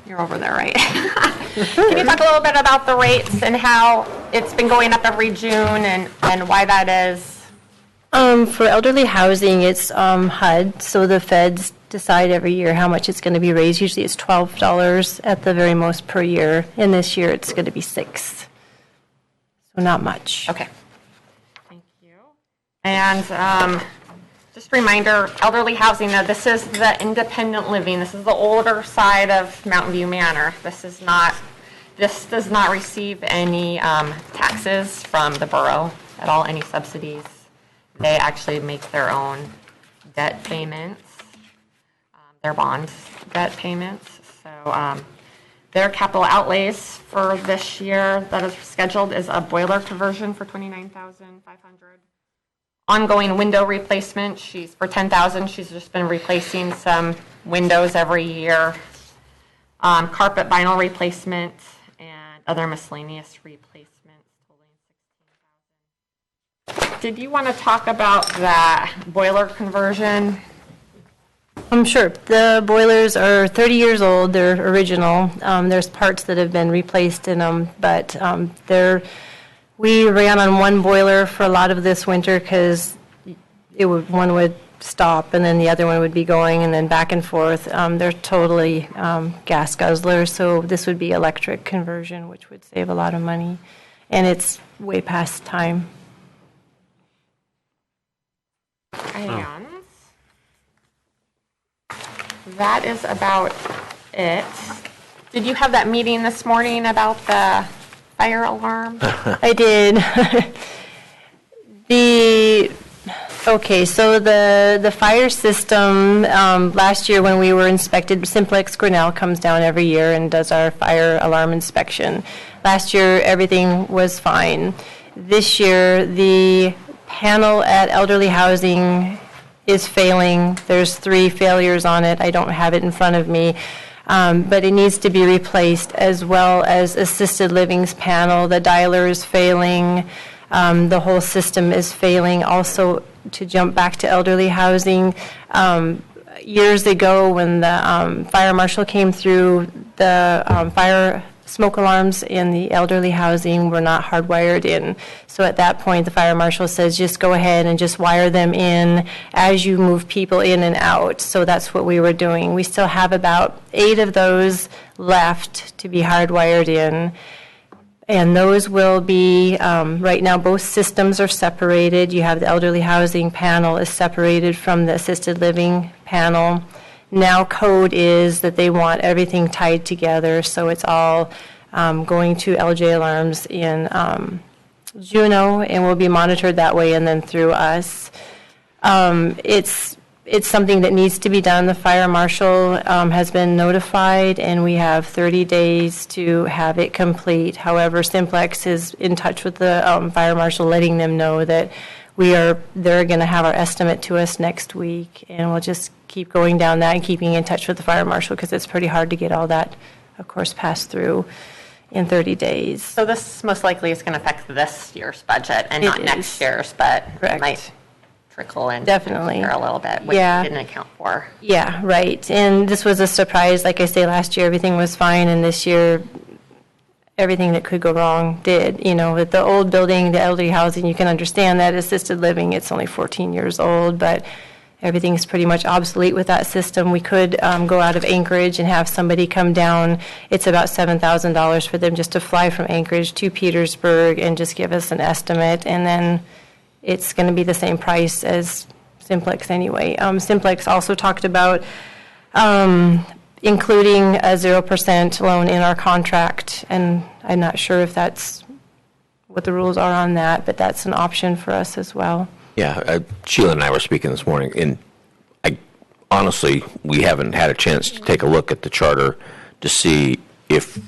you're over there, right? Can you talk a little bit about the rates and how it's been going up every June and why that is? For elderly housing, it's HUD, so the feds decide every year how much it's going to be raised. Usually it's $12 at the very most per year, and this year it's going to be $6. So not much. Okay. Thank you. And just a reminder, elderly housing, now this is the independent living. This is the older side of Mountain View Manor. This does not receive any taxes from the borough at all, any subsidies. They actually make their own debt payments, their bond debt payments. So their capital outlays for this year that is scheduled is a boiler conversion for $29,500. Ongoing window replacement, for $10,000, she's just been replacing some windows every year. Carpet vinyl replacement and other miscellaneous replacements totaling $16,000. Did you want to talk about that boiler conversion? I'm sure. The boilers are 30 years old. They're original. There's parts that have been replaced in them, but we ran on one boiler for a lot of this winter because one would stop and then the other one would be going and then back and forth. They're totally gas guzzlers, so this would be electric conversion, which would save a lot of money, and it's way past time. And that is about it. Did you have that meeting this morning about the fire alarm? I did. So the fire system, last year when we were inspected, Simplex Grinnell comes down every year and does our fire alarm inspection. Last year, everything was fine. This year, the panel at elderly housing is failing. There's 3 failures on it. I don't have it in front of me. But it needs to be replaced, as well as assisted living's panel. The dialer is failing. The whole system is failing. Also, to jump back to elderly housing, years ago when the fire marshal came through, the fire smoke alarms in the elderly housing were not hardwired in. So at that point, the fire marshal says, just go ahead and just wire them in as you move people in and out. So that's what we were doing. We still have about 8 of those left to be hardwired in. And those will be, right now, both systems are separated. You have the elderly housing panel is separated from the assisted living panel. Now code is that they want everything tied together, so it's all going to LJ Alarms in Juneau, and will be monitored that way and then through us. It's something that needs to be done. The fire marshal has been notified, and we have 30 days to have it complete. However, Simplex is in touch with the fire marshal, letting them know that they're going to have our estimate to us next week, and we'll just keep going down that and keeping in touch with the fire marshal because it's pretty hard to get all that, of course, passed through in 30 days. So this most likely is going to affect this year's budget and not It next is. year's, but it Correct. might trickle in. Definitely. Here a little bit, which Yeah. we didn't account for. Yeah, right. And this was a surprise. Like I say, last year everything was fine, and this year everything that could go wrong did. You know, with the old building, the elderly housing, you can understand that. Assisted living, it's only 14 years old, but everything's pretty much obsolete with that system. We could go out of Anchorage and have somebody come down. It's about $7,000 for them just to fly from Anchorage to Petersburg and just give us an estimate, and then it's going to be the same price as Simplex anyway. Simplex also talked about including a 0% loan in our contract, and I'm not sure if that's what the rules are on that, but that's an option for us as well. Yeah, Sheila and I were speaking this morning, and honestly, we haven't had a chance to take a look at the charter to see if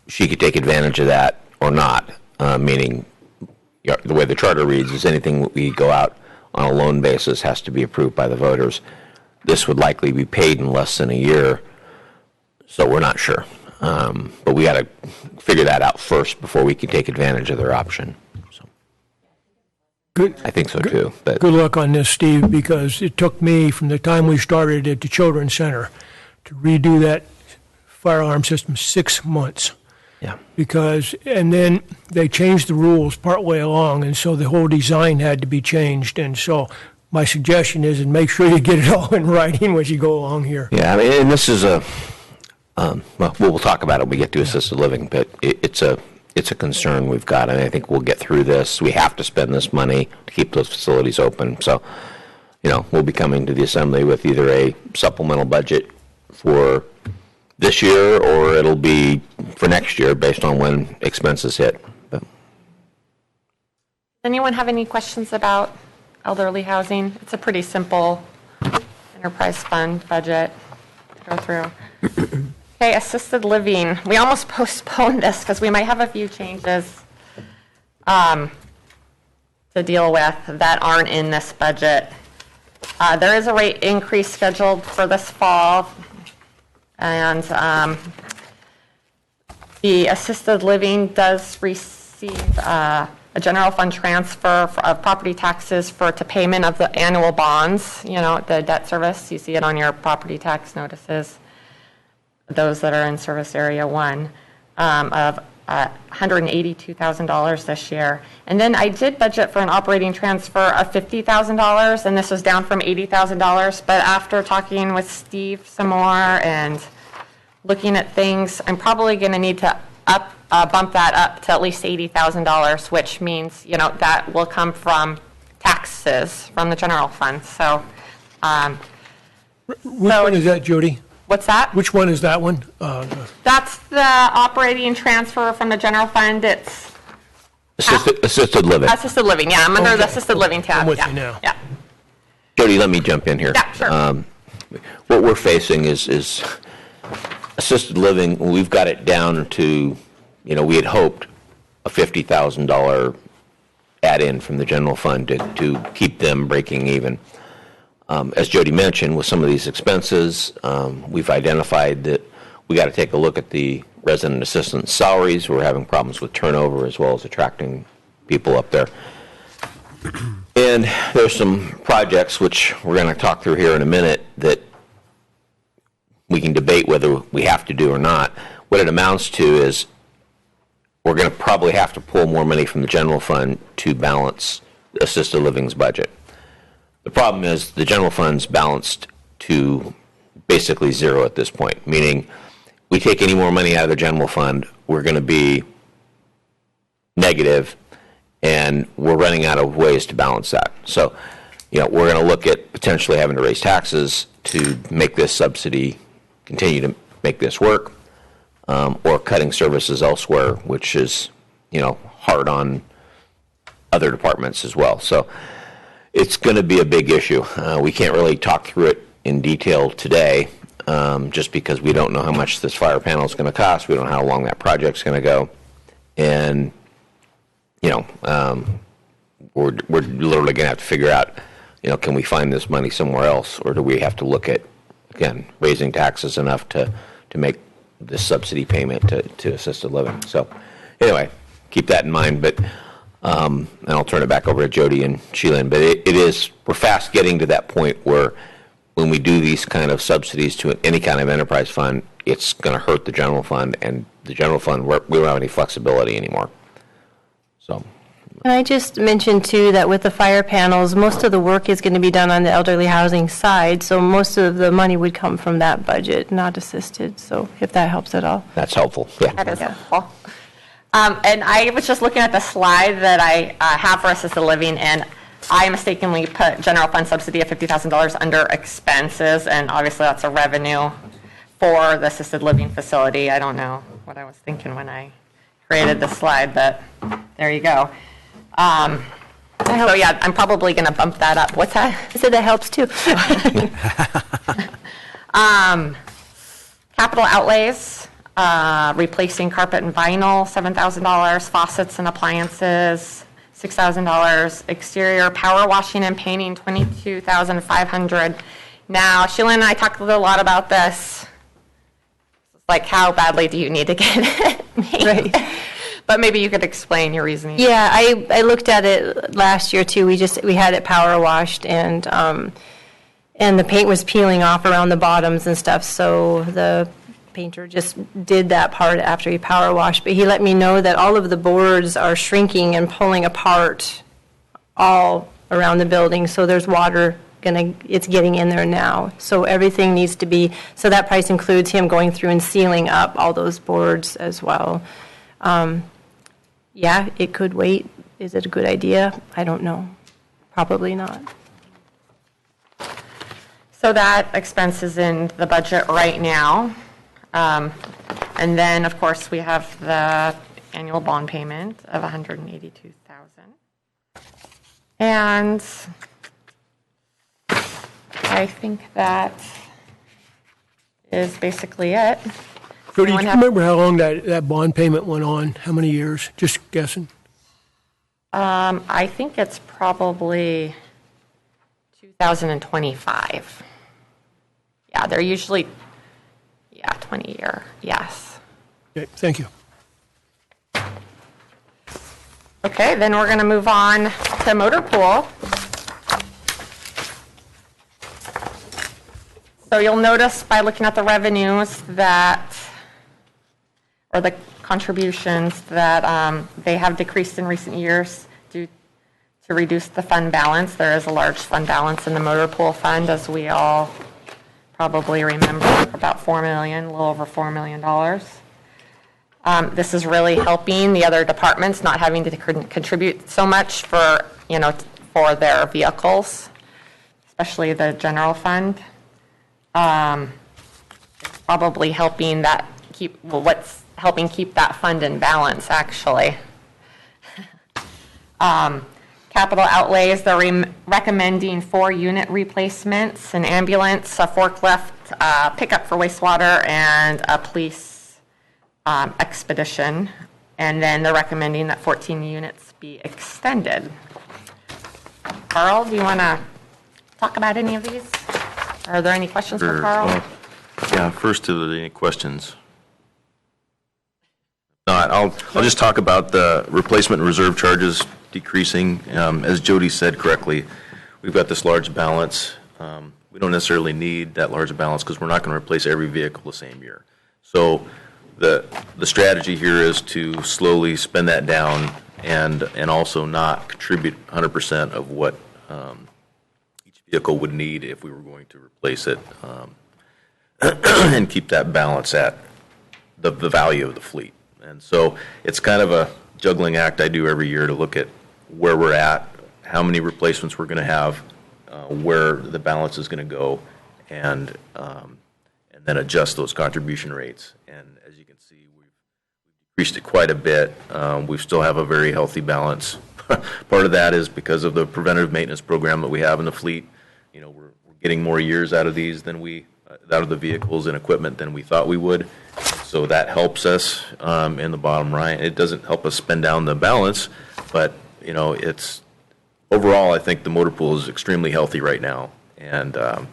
she could take advantage of that or not, meaning the way the charter reads is anything we go out on a loan basis has to be approved by the voters. This would likely be paid in less than a year, so we're not sure. But we got to figure that out first before we can take advantage of their option. So, Good. I think so too. But Good luck on this, Steve, because it took me from the time we started at the Children's Center to redo that fire alarm system 6 months. yeah, And then they changed the rules partway along, and so the whole design had to be changed. And so my suggestion is, and make sure you get it all in writing as you go along here. yeah. I mean, and this is well, we'll talk about it when we get to assisted living, but it's a concern we've got, and I think we'll get through this. We have to spend this money to keep those facilities open. So, we'll be coming to the Assembly with either a supplemental budget for this year, or it'll be for next year based on when expenses hit. But Anyone have any questions about elderly housing? It's a pretty simple enterprise fund budget to go through. Okay, assisted living. We almost postponed this because we might have a few changes to deal with that aren't in this budget. There is a rate increase scheduled for this fall, and the assisted living does receive a general fund transfer of property taxes to payment of the annual bonds, the debt service. You see it on your property tax notices, those that are in Service Area 1, of $182,000 this year. And then I did budget for an operating transfer of $50,000, and this was down from $80,000. But after talking with Steve some more and looking at things, I'm probably going to need to bump that up to at least $80,000, which means, that will come from taxes from the general fund. So, Which one is that, Jody? What's that? Which one is that one? That's the operating transfer from the general fund. It's assisted living. assisted living. Yeah, I'm under the Okay. assisted living tab. I'm with yeah. you now. Yeah. Jody, let me jump in here. Yeah, sure. What we're facing is assisted living. We've got it down to, we had hoped a $50,000 add-in from the general fund to keep them breaking even. As Jody mentioned, with some of these expenses, we've identified that we got to take a look at the resident assistant salaries. We're having problems with turnover as well as attracting people up there. And there's some projects which we're going to talk through here in a minute that we can debate whether we have to do or not. What it amounts to is we're going to probably have to pull more money from the general fund to balance assisted living's budget. The problem is the general fund's balanced to basically zero at this point, meaning we take any more money out of the general fund, we're going to be negative, and we're running out of ways to balance that. So, we're going to look at potentially having to raise taxes to make this subsidy continue to make this work, or cutting services elsewhere, which is, hard on other departments as well. So it's going to be a big issue. We can't really talk through it in detail today, just because we don't know how much this fire panel is going to cost. We don't know how long that project's going to go. And, we're literally going to have to figure out, can we find this money somewhere else, or do we have to look at, again, raising taxes enough to make this subsidy payment to assisted living. So anyway, keep that in mind. But And I'll turn it back over to Jody and Sheila. But we're fast getting to that point where when we do these kind of subsidies to any kind of enterprise fund, it's going to hurt the general fund, and the general fund, we don't have any flexibility anymore. So. And I just mentioned, too, that with the fire panels, most of the work is going to be done on the elderly housing side, so most of the money would come from that budget, not assisted, so if that helps at all. That's helpful, yeah. That is helpful. And I was just looking at the slide that I have for assisted living, and I mistakenly put general fund subsidy of $50,000 under expenses, and obviously that's a revenue for the assisted living facility. I don't know what I was thinking when I created this slide, but there you go. So yeah, I'm probably going to bump that up. What's that? I said that helps, too. Capital outlays, replacing carpet and vinyl, $7,000, faucets and appliances, $6,000, exterior power washing and painting, $22,500. Now, Sheila and I talked a lot about this. Like, how badly do you need to get it made? Right. But maybe you could explain your reasoning. Yeah, I looked at it last year, too. We had it power washed, and the paint was peeling off around the bottoms and stuff, so the painter just did that part after he power washed. But he let me know that all of the boards are shrinking and pulling apart all around the building, so there's water it's getting in there now. So everything needs to be, so that price includes him going through and sealing up all those boards as well. Yeah, it could wait. Is it a good idea? I don't know. Probably not. So that expense is in the budget right now. And then, of course, we have the annual bond payment of $182,000. And I think that is basically it. Jody, do you remember how long that bond payment went on? How many years? Just guessing. I think it's probably 2025. Yeah, they're usually, 20-year, yes. Okay, thank you. Okay, then we're going to move on to motor pool. So you'll notice by looking at the revenues that, or the contributions, that they have decreased in recent years due to reduce the fund balance. There is a large fund balance in the motor pool fund, as we all probably remember, about $4 million, a little over $4 million. This is really helping the other departments not having to contribute so much for their vehicles, especially the general fund. It's probably helping that what's helping keep that fund in balance, actually. Capital outlays, they're recommending 4 unit replacements, an ambulance, a forklift, pickup for wastewater, and a police expedition. And then they're recommending that 14 units be extended. Carl, do you want to talk about any of these? Are there any questions for Carl? Yeah, first, any questions? Not. I'll just talk about the replacement and reserve charges decreasing. As Jody said correctly, we've got this large balance. We don't necessarily need that large balance because we're not going to replace every vehicle the same year. So the strategy here is to slowly spend that down and also not contribute 100% of what each vehicle would need if we were going to replace it, and keep that balance at the value of the fleet. And so it's kind of a juggling act I do every year to look at where we're at, how many replacements we're going to have, where the balance is going to go, and then adjust those contribution rates. And as you can see, we've decreased it quite a bit. We still have a very healthy balance. Part of that is because of the preventative maintenance program that we have in the fleet. We're getting more years out of these out of the vehicles and equipment than we thought we would. So that helps us in the bottom line. It doesn't help us spend down the balance, but it's overall, I think the motor pool is extremely healthy right now, and the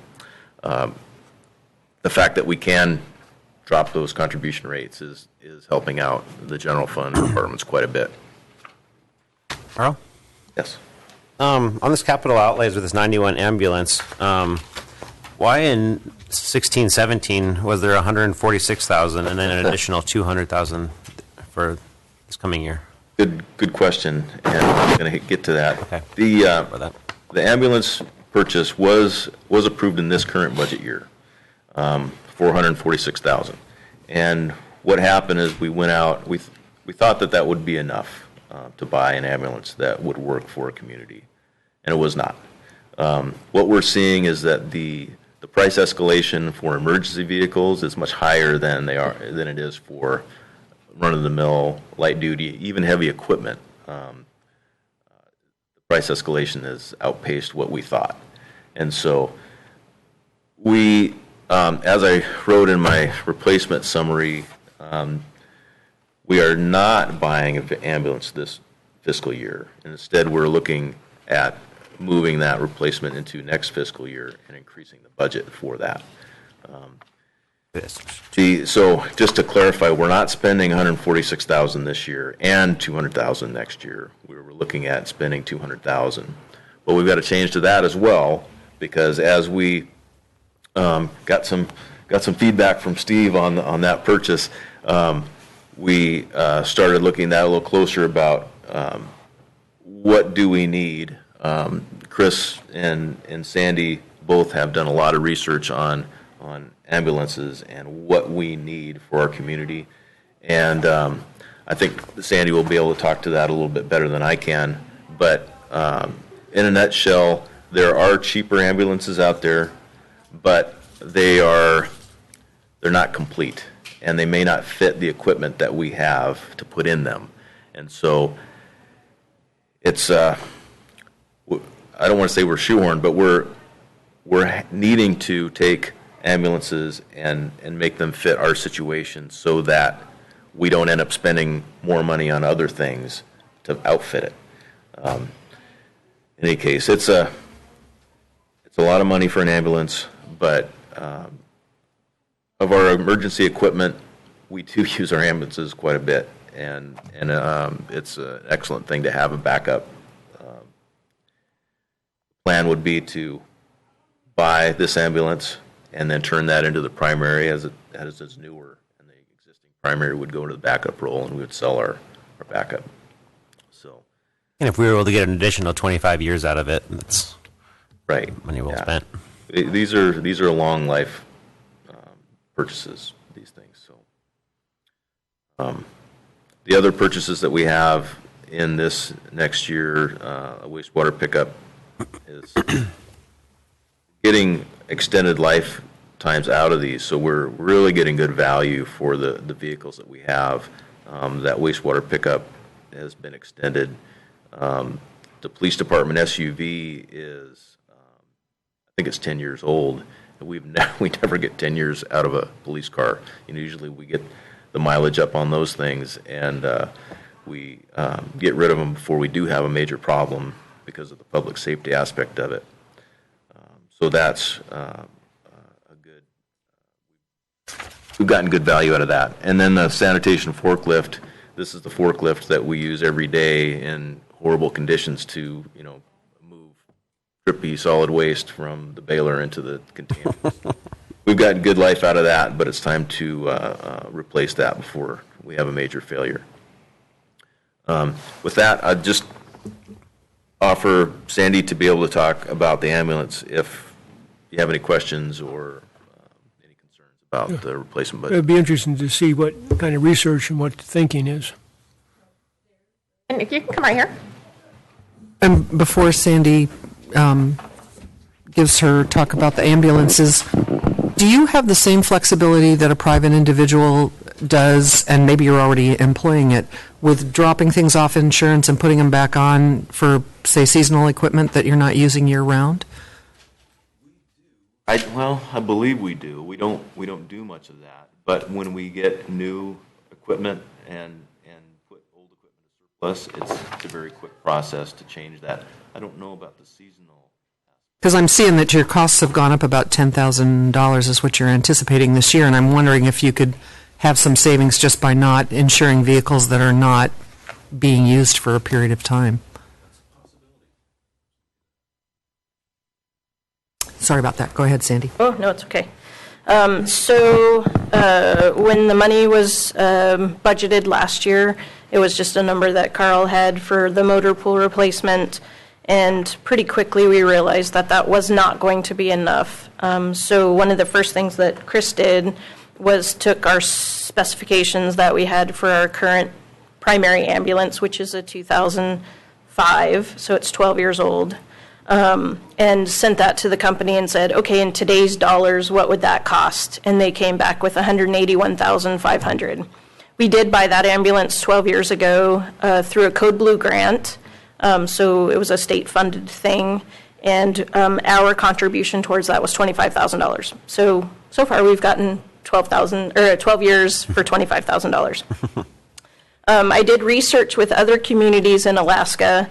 fact that we can drop those contribution rates is helping out the general fund departments quite a bit. Carl? Yes. On this capital outlays with this 91 ambulance, why in 16, 17 was there 146,000 and then an additional 200,000 for this coming year? Good question, and I'm going to get to that. Okay. The ambulance purchase was approved in this current budget year, 446,000. And what happened is we went out, we thought that would be enough to buy an ambulance that would work for a community, and it was not. What we're seeing is that the price escalation for emergency vehicles is much higher than it is for run-of-the-mill, light-duty, even heavy equipment. The price escalation has outpaced what we thought. And so we, as I wrote in my replacement summary, we are not buying an ambulance this fiscal year. Instead, we're looking at moving that replacement into next fiscal year and increasing the budget for that. So just to clarify, we're not spending 146,000 this year and 200,000 next year. We were looking at spending 200,000, but we've got to change to that as well, because as we got some feedback from Steve on that purchase, we started looking at that a little closer about what do we need. Chris and Sandy both have done a lot of research on ambulances and what we need for our community. And I think Sandy will be able to talk to that a little bit better than I can. But in a nutshell, there are cheaper ambulances out there, but they're not complete, and they may not fit the equipment that we have to put in them. And so it's I don't want to say we're shoehorned, but we're needing to take ambulances and make them fit our situation so that we don't end up spending more money on other things to outfit it. In any case, it's a lot of money for an ambulance, but of our emergency equipment, we do use our ambulances quite a bit, and it's an excellent thing to have a backup. Plan would be to buy this ambulance and then turn that into the primary as it's newer, and the existing primary would go to the backup role, and we would sell our backup. So, And if we were able to get an additional 25 years out of it, that's right, money well spent. These are long life purchases, these things. So the other purchases that we have in this next year, a wastewater pickup is getting extended lifetimes out of these, so we're really getting good value for the vehicles that we have. That wastewater pickup has been extended. The police department SUV is, I think it's 10 years old, and we never get 10 years out of a police car. Usually we get the mileage up on those things, and we get rid of them before we do have a major problem because of the public safety aspect of it. So that's a good. We've gotten good value out of that. And then the sanitation forklift. This is the forklift that we use every day in horrible conditions to, move trippy solid waste from the baler into the containers. We've gotten good life out of that, but it's time to replace that before we have a major failure. With that, I'd just offer Sandy to be able to talk about the ambulance if you have any questions or any concerns about the replacement budget. It'd be interesting to see what kind of research and what the thinking is. And if you can come right here. And before Sandy gives her talk about the ambulances, do you have the same flexibility that a private individual does, and maybe you're already employing it, with dropping things off insurance and putting them back on for, say, seasonal equipment that you're not using year-round? I believe we do. We don't do much of that. But when we get new equipment and put old equipment to surplus, it's a very quick process to change that. I don't know about the seasonal. Because I'm seeing that your costs have gone up about $10,000 is what you're anticipating this year, and I'm wondering if you could have some savings just by not insuring vehicles that are not being used for a period of time. Sorry about that. Go ahead, Sandy. Oh, no, it's okay. When the money was budgeted last year, it was just a number that Carl had for the motor pool replacement, and pretty quickly we realized that that was not going to be enough. So one of the first things that Chris did was took our specifications that we had for our current primary ambulance, which is a 2005, so it's 12 years old, and sent that to the company and said, okay, in today's dollars, what would that cost? And they came back with $181,500. We did buy that ambulance 12 years ago through a Code Blue grant, so it was a state-funded thing, and our contribution towards that was $25,000. So far we've gotten 12 years for $25,000. I did research with other communities in Alaska,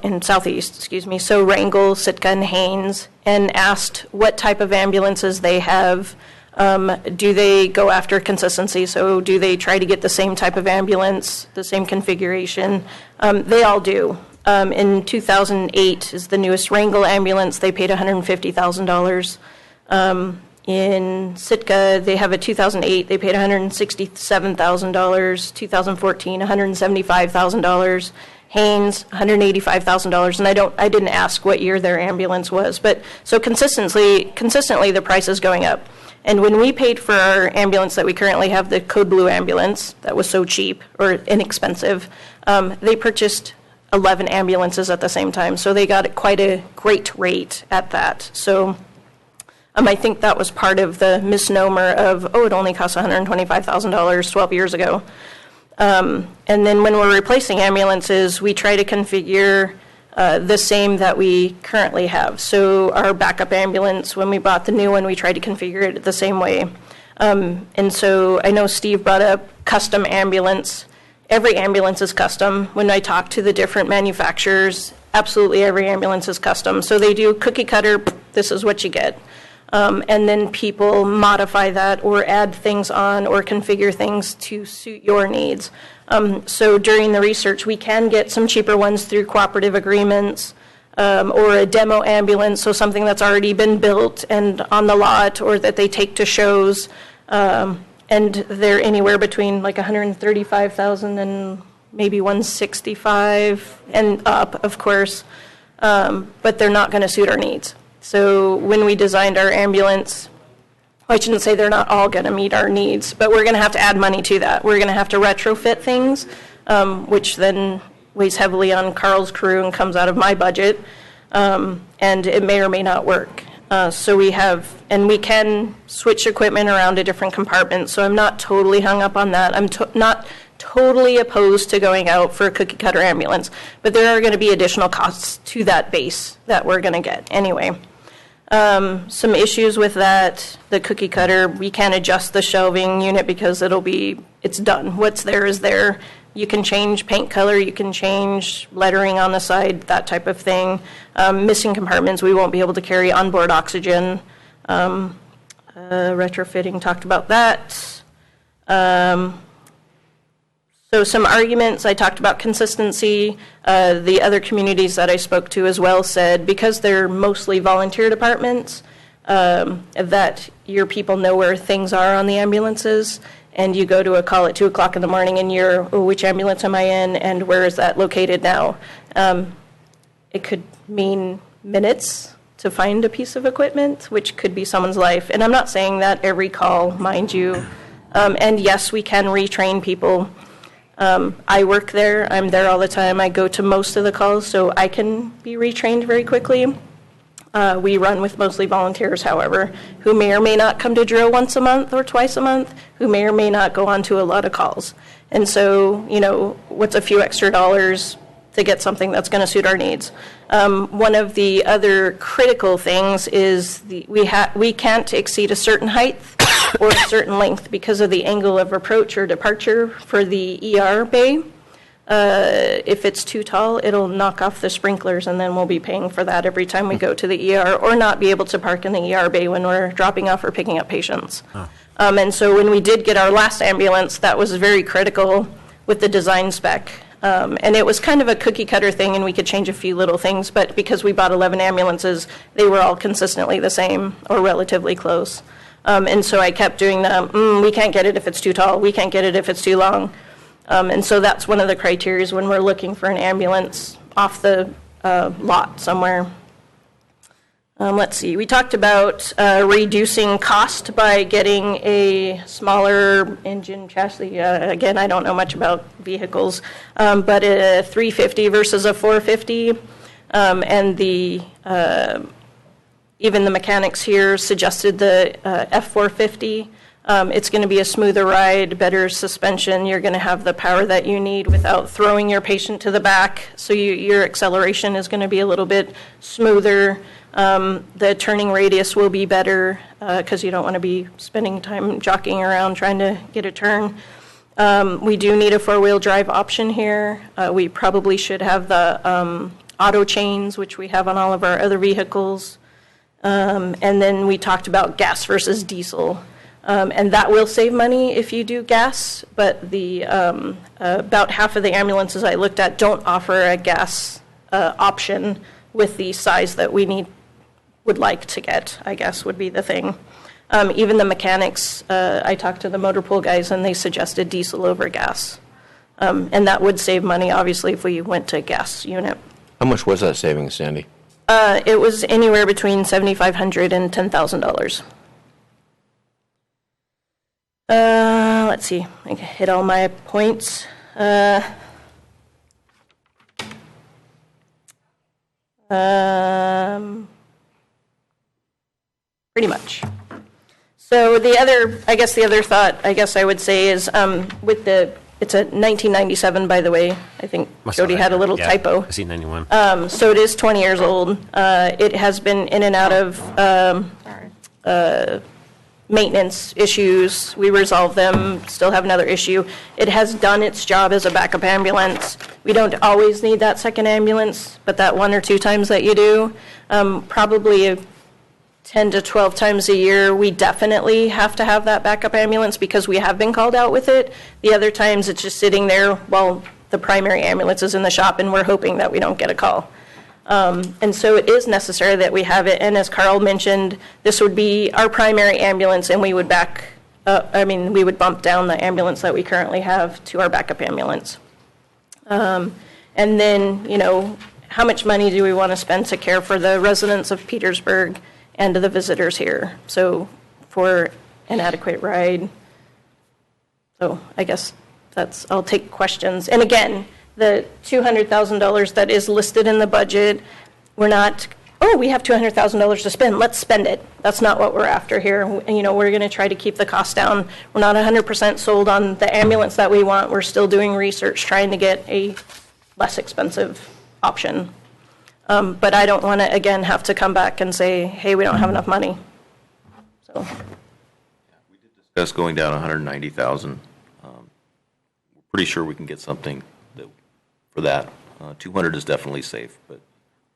in Southeast, so Wrangell, Sitka, and Haines, and asked what type of ambulances they have. Do they go after consistency? So do they try to get the same type of ambulance, the same configuration? They all do. In 2008 is the newest Wrangell ambulance. They paid $150,000. In Sitka, they have a 2008. They paid $167,000. 2014, $175,000. Haynes, $185,000, and I didn't ask what year their ambulance was, but so consistently the price is going up. And when we paid for our ambulance that we currently have, the Code Blue ambulance that was so cheap or inexpensive, they purchased 11 ambulances at the same time, so they got quite a great rate at that. So I think that was part of the misnomer of, it only cost $125,000 12 years ago. And then when we're replacing ambulances, we try to configure the same that we currently have. So our backup ambulance, when we bought the new one, we tried to configure it the same way. And so I know Steve brought up custom ambulance. Every ambulance is custom. When I talk to the different manufacturers, absolutely every ambulance is custom. So they do cookie cutter, this is what you get. And then people modify that or add things on or configure things to suit your needs. So during the research, we can get some cheaper ones through cooperative agreements or a demo ambulance, so something that's already been built and on the lot or that they take to shows. And they're anywhere between like $135,000 and maybe $165,000 and up, of course. But they're not going to suit our needs. So when we designed our ambulance, I shouldn't say they're not all going to meet our needs, but we're going to have to add money to that. We're going to have to retrofit things, which then weighs heavily on Carl's crew and comes out of my budget, and it may or may not work. So we can switch equipment around to different compartments, so I'm not totally hung up on that. I'm not totally opposed to going out for a cookie cutter ambulance, but there are going to be additional costs to that base that we're going to get anyway. Some issues with that, the cookie cutter, we can't adjust the shelving unit because it's done. What's there is there. You can change paint color, you can change lettering on the side, that type of thing. Missing compartments, we won't be able to carry onboard oxygen. Retrofitting, talked about that. So some arguments, I talked about consistency. The other communities that I spoke to as well said, because they're mostly volunteer departments, that your people know where things are on the ambulances, and you go to a call at 2 o'clock in the morning and which ambulance am I in and where is that located now? It could mean minutes to find a piece of equipment, which could be someone's life. And I'm not saying that every call, mind you. And yes, we can retrain people. I work there. I'm there all the time. I go to most of the calls, so I can be retrained very quickly. We run with mostly volunteers, however, who may or may not come to drill once a month or twice a month, who may or may not go on to a lot of calls. And so, what's a few extra dollars to get something that's going to suit our needs? One of the other critical things is we can't exceed a certain height or a certain length because of the angle of approach or departure for the ER bay. If it's too tall, it'll knock off the sprinklers, and then we'll be paying for that every time we go to the ER, or not be able to park in the ER bay when we're dropping off or picking up patients. And so when we did get our last ambulance, that was very critical with the design spec. And it was kind of a cookie cutter thing, and we could change a few little things, but because we bought 11 ambulances, they were all consistently the same or relatively close. And so I kept doing we can't get it if it's too tall, we can't get it if it's too long. And so that's one of the criteria when we're looking for an ambulance off the lot somewhere. Let's see, we talked about reducing cost by getting a smaller engine chassis. Again, I don't know much about vehicles, but a 350 versus a 450. And even the mechanics here suggested the F450. It's going to be a smoother ride, better suspension. You're going to have the power that you need without throwing your patient to the back. So your acceleration is going to be a little bit smoother. The turning radius will be better because you don't want to be spending time jockeying around trying to get a turn. We do need a four-wheel drive option here. We probably should have the auto chains, which we have on all of our other vehicles. And then we talked about gas versus diesel. And that will save money if you do gas, but the about half of the ambulances I looked at don't offer a gas option with the size that we would like to get, I guess would be the thing. Even the mechanics, I talked to the motor pool guys and they suggested diesel over gas. And that would save money, obviously, if we went to a gas unit. How much was that savings, Sandy? It was anywhere between $7,500 and $10,000. Let's see, I hit all my points. Pretty much. So the other thought, I would say is it's a 1997, by the way. I think Jody had a little typo. I see 91. So it is 20 years old. It has been in and out of maintenance issues. We resolve them, still have another issue. It has done its job as a backup ambulance. We don't always need that second ambulance, but that 1 or 2 times that you do, probably 10 to 12 times a year, we definitely have to have that backup ambulance because we have been called out with it. The other times it's just sitting there while the primary ambulance is in the shop and we're hoping that we don't get a call. And so it is necessary that we have it. And as Carl mentioned, this would be our primary ambulance and we would we would bump down the ambulance that we currently have to our backup ambulance. And then, how much money do we want to spend to care for the residents of Petersburg and the visitors here? So for an adequate ride. So I guess I'll take questions. And again, the $200,000 that is listed in the budget, we're not, we have $200,000 to spend, let's spend it. That's not what we're after here. We're going to try to keep the cost down. We're not 100% sold on the ambulance that we want. We're still doing research trying to get a less expensive option. But I don't want to, again, have to come back and say, hey, we don't have enough money. So. We did discuss going down 190,000. We're pretty sure we can get something for that. 200 is definitely safe, but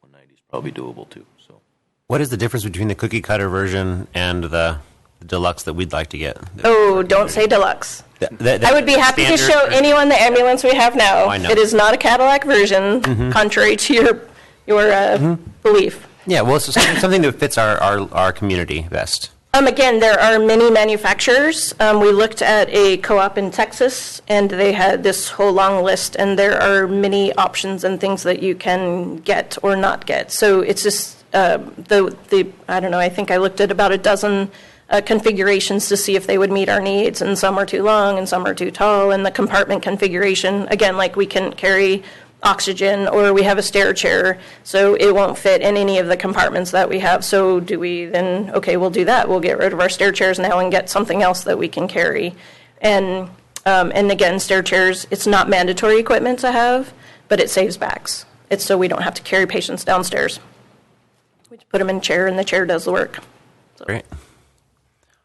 190 is probably doable too. So, what is the difference between the cookie cutter version and the deluxe that we'd like to get? Don't say deluxe. I would be happy to show anyone the ambulance we have now. I know. It is not a Cadillac version, contrary to your belief. Yeah, well, it's something that fits our community best. Again, there are many manufacturers. We looked at a co-op in Texas, and they had this whole long list, and there are many options and things that you can get or not get. So it's just I don't know, I think I looked at about a dozen configurations to see if they would meet our needs, and some are too long and some are too tall, and the compartment configuration, again, like we can carry oxygen, or we have a stair chair, so it won't fit in any of the compartments that we have. So do we then, okay, we'll do that. We'll get rid of our stair chairs now and get something else that we can carry. And again, stair chairs, it's not mandatory equipment to have, but it saves backs. It's so we don't have to carry patients downstairs. We just put them in a chair and the chair does the work. So. Great.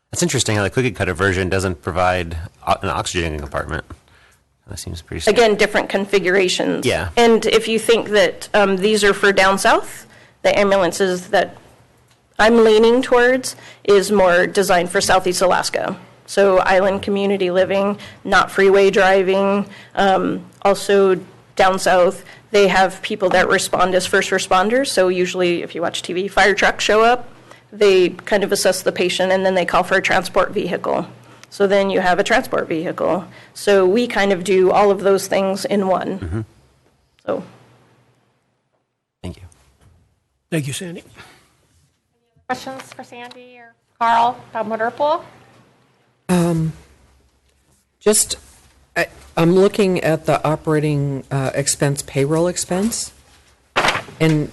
That's interesting how the cookie cutter version doesn't provide an oxygen compartment. That seems pretty standard. Again, different configurations. Yeah. And if you think that these are for down south, the ambulances that I'm leaning towards is more designed for Southeast Alaska. So island community living, not freeway driving, also down south, they have people that respond as first responders. So usually, if you watch TV, fire trucks show up, they kind of assess the patient, and then they call for a transport vehicle. So then you have a transport vehicle. So we kind of do all of those things in one. So. Thank you. Thank you, Sandy. Questions for Sandy or Carl about motor pool? Just, I'm looking at the operating expense, payroll expense, and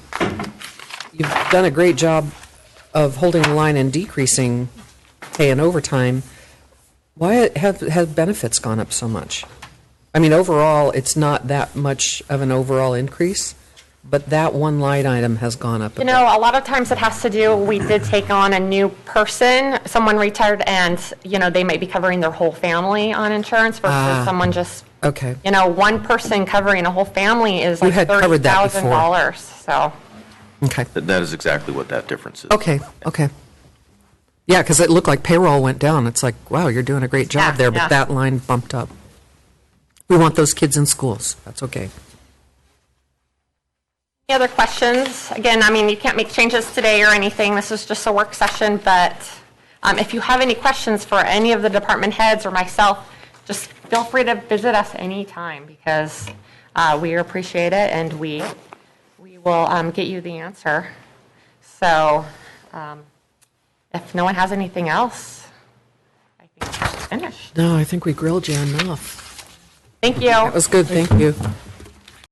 you've done a great job of holding the line and decreasing pay and overtime. Why have benefits gone up so much? I mean, overall, it's not that much of an overall increase, but that one line item has gone up a bit. You know, a lot of times it has to do, we did take on a new person, someone retired, and, you know, they might be covering their whole family on insurance versus someone just, Okay. you know, one person covering a whole family is You like had covered that before. $30,000, so. Okay. That is exactly what that difference is. Okay, okay. Yeah, because it looked like payroll went down. It's like, wow, you're doing a great job Yeah, there, but yeah. that line bumped up. We want those kids in schools. That's okay. Any other questions? Again, I mean, you can't make changes today or anything. This is just a work session, but if you have any questions for any of the department heads or myself, just feel free to visit us anytime because we appreciate it and we will get you the answer. So if no one has anything else, I think we're finished. No, I think we grilled you enough. Thank you. That was good, thank you.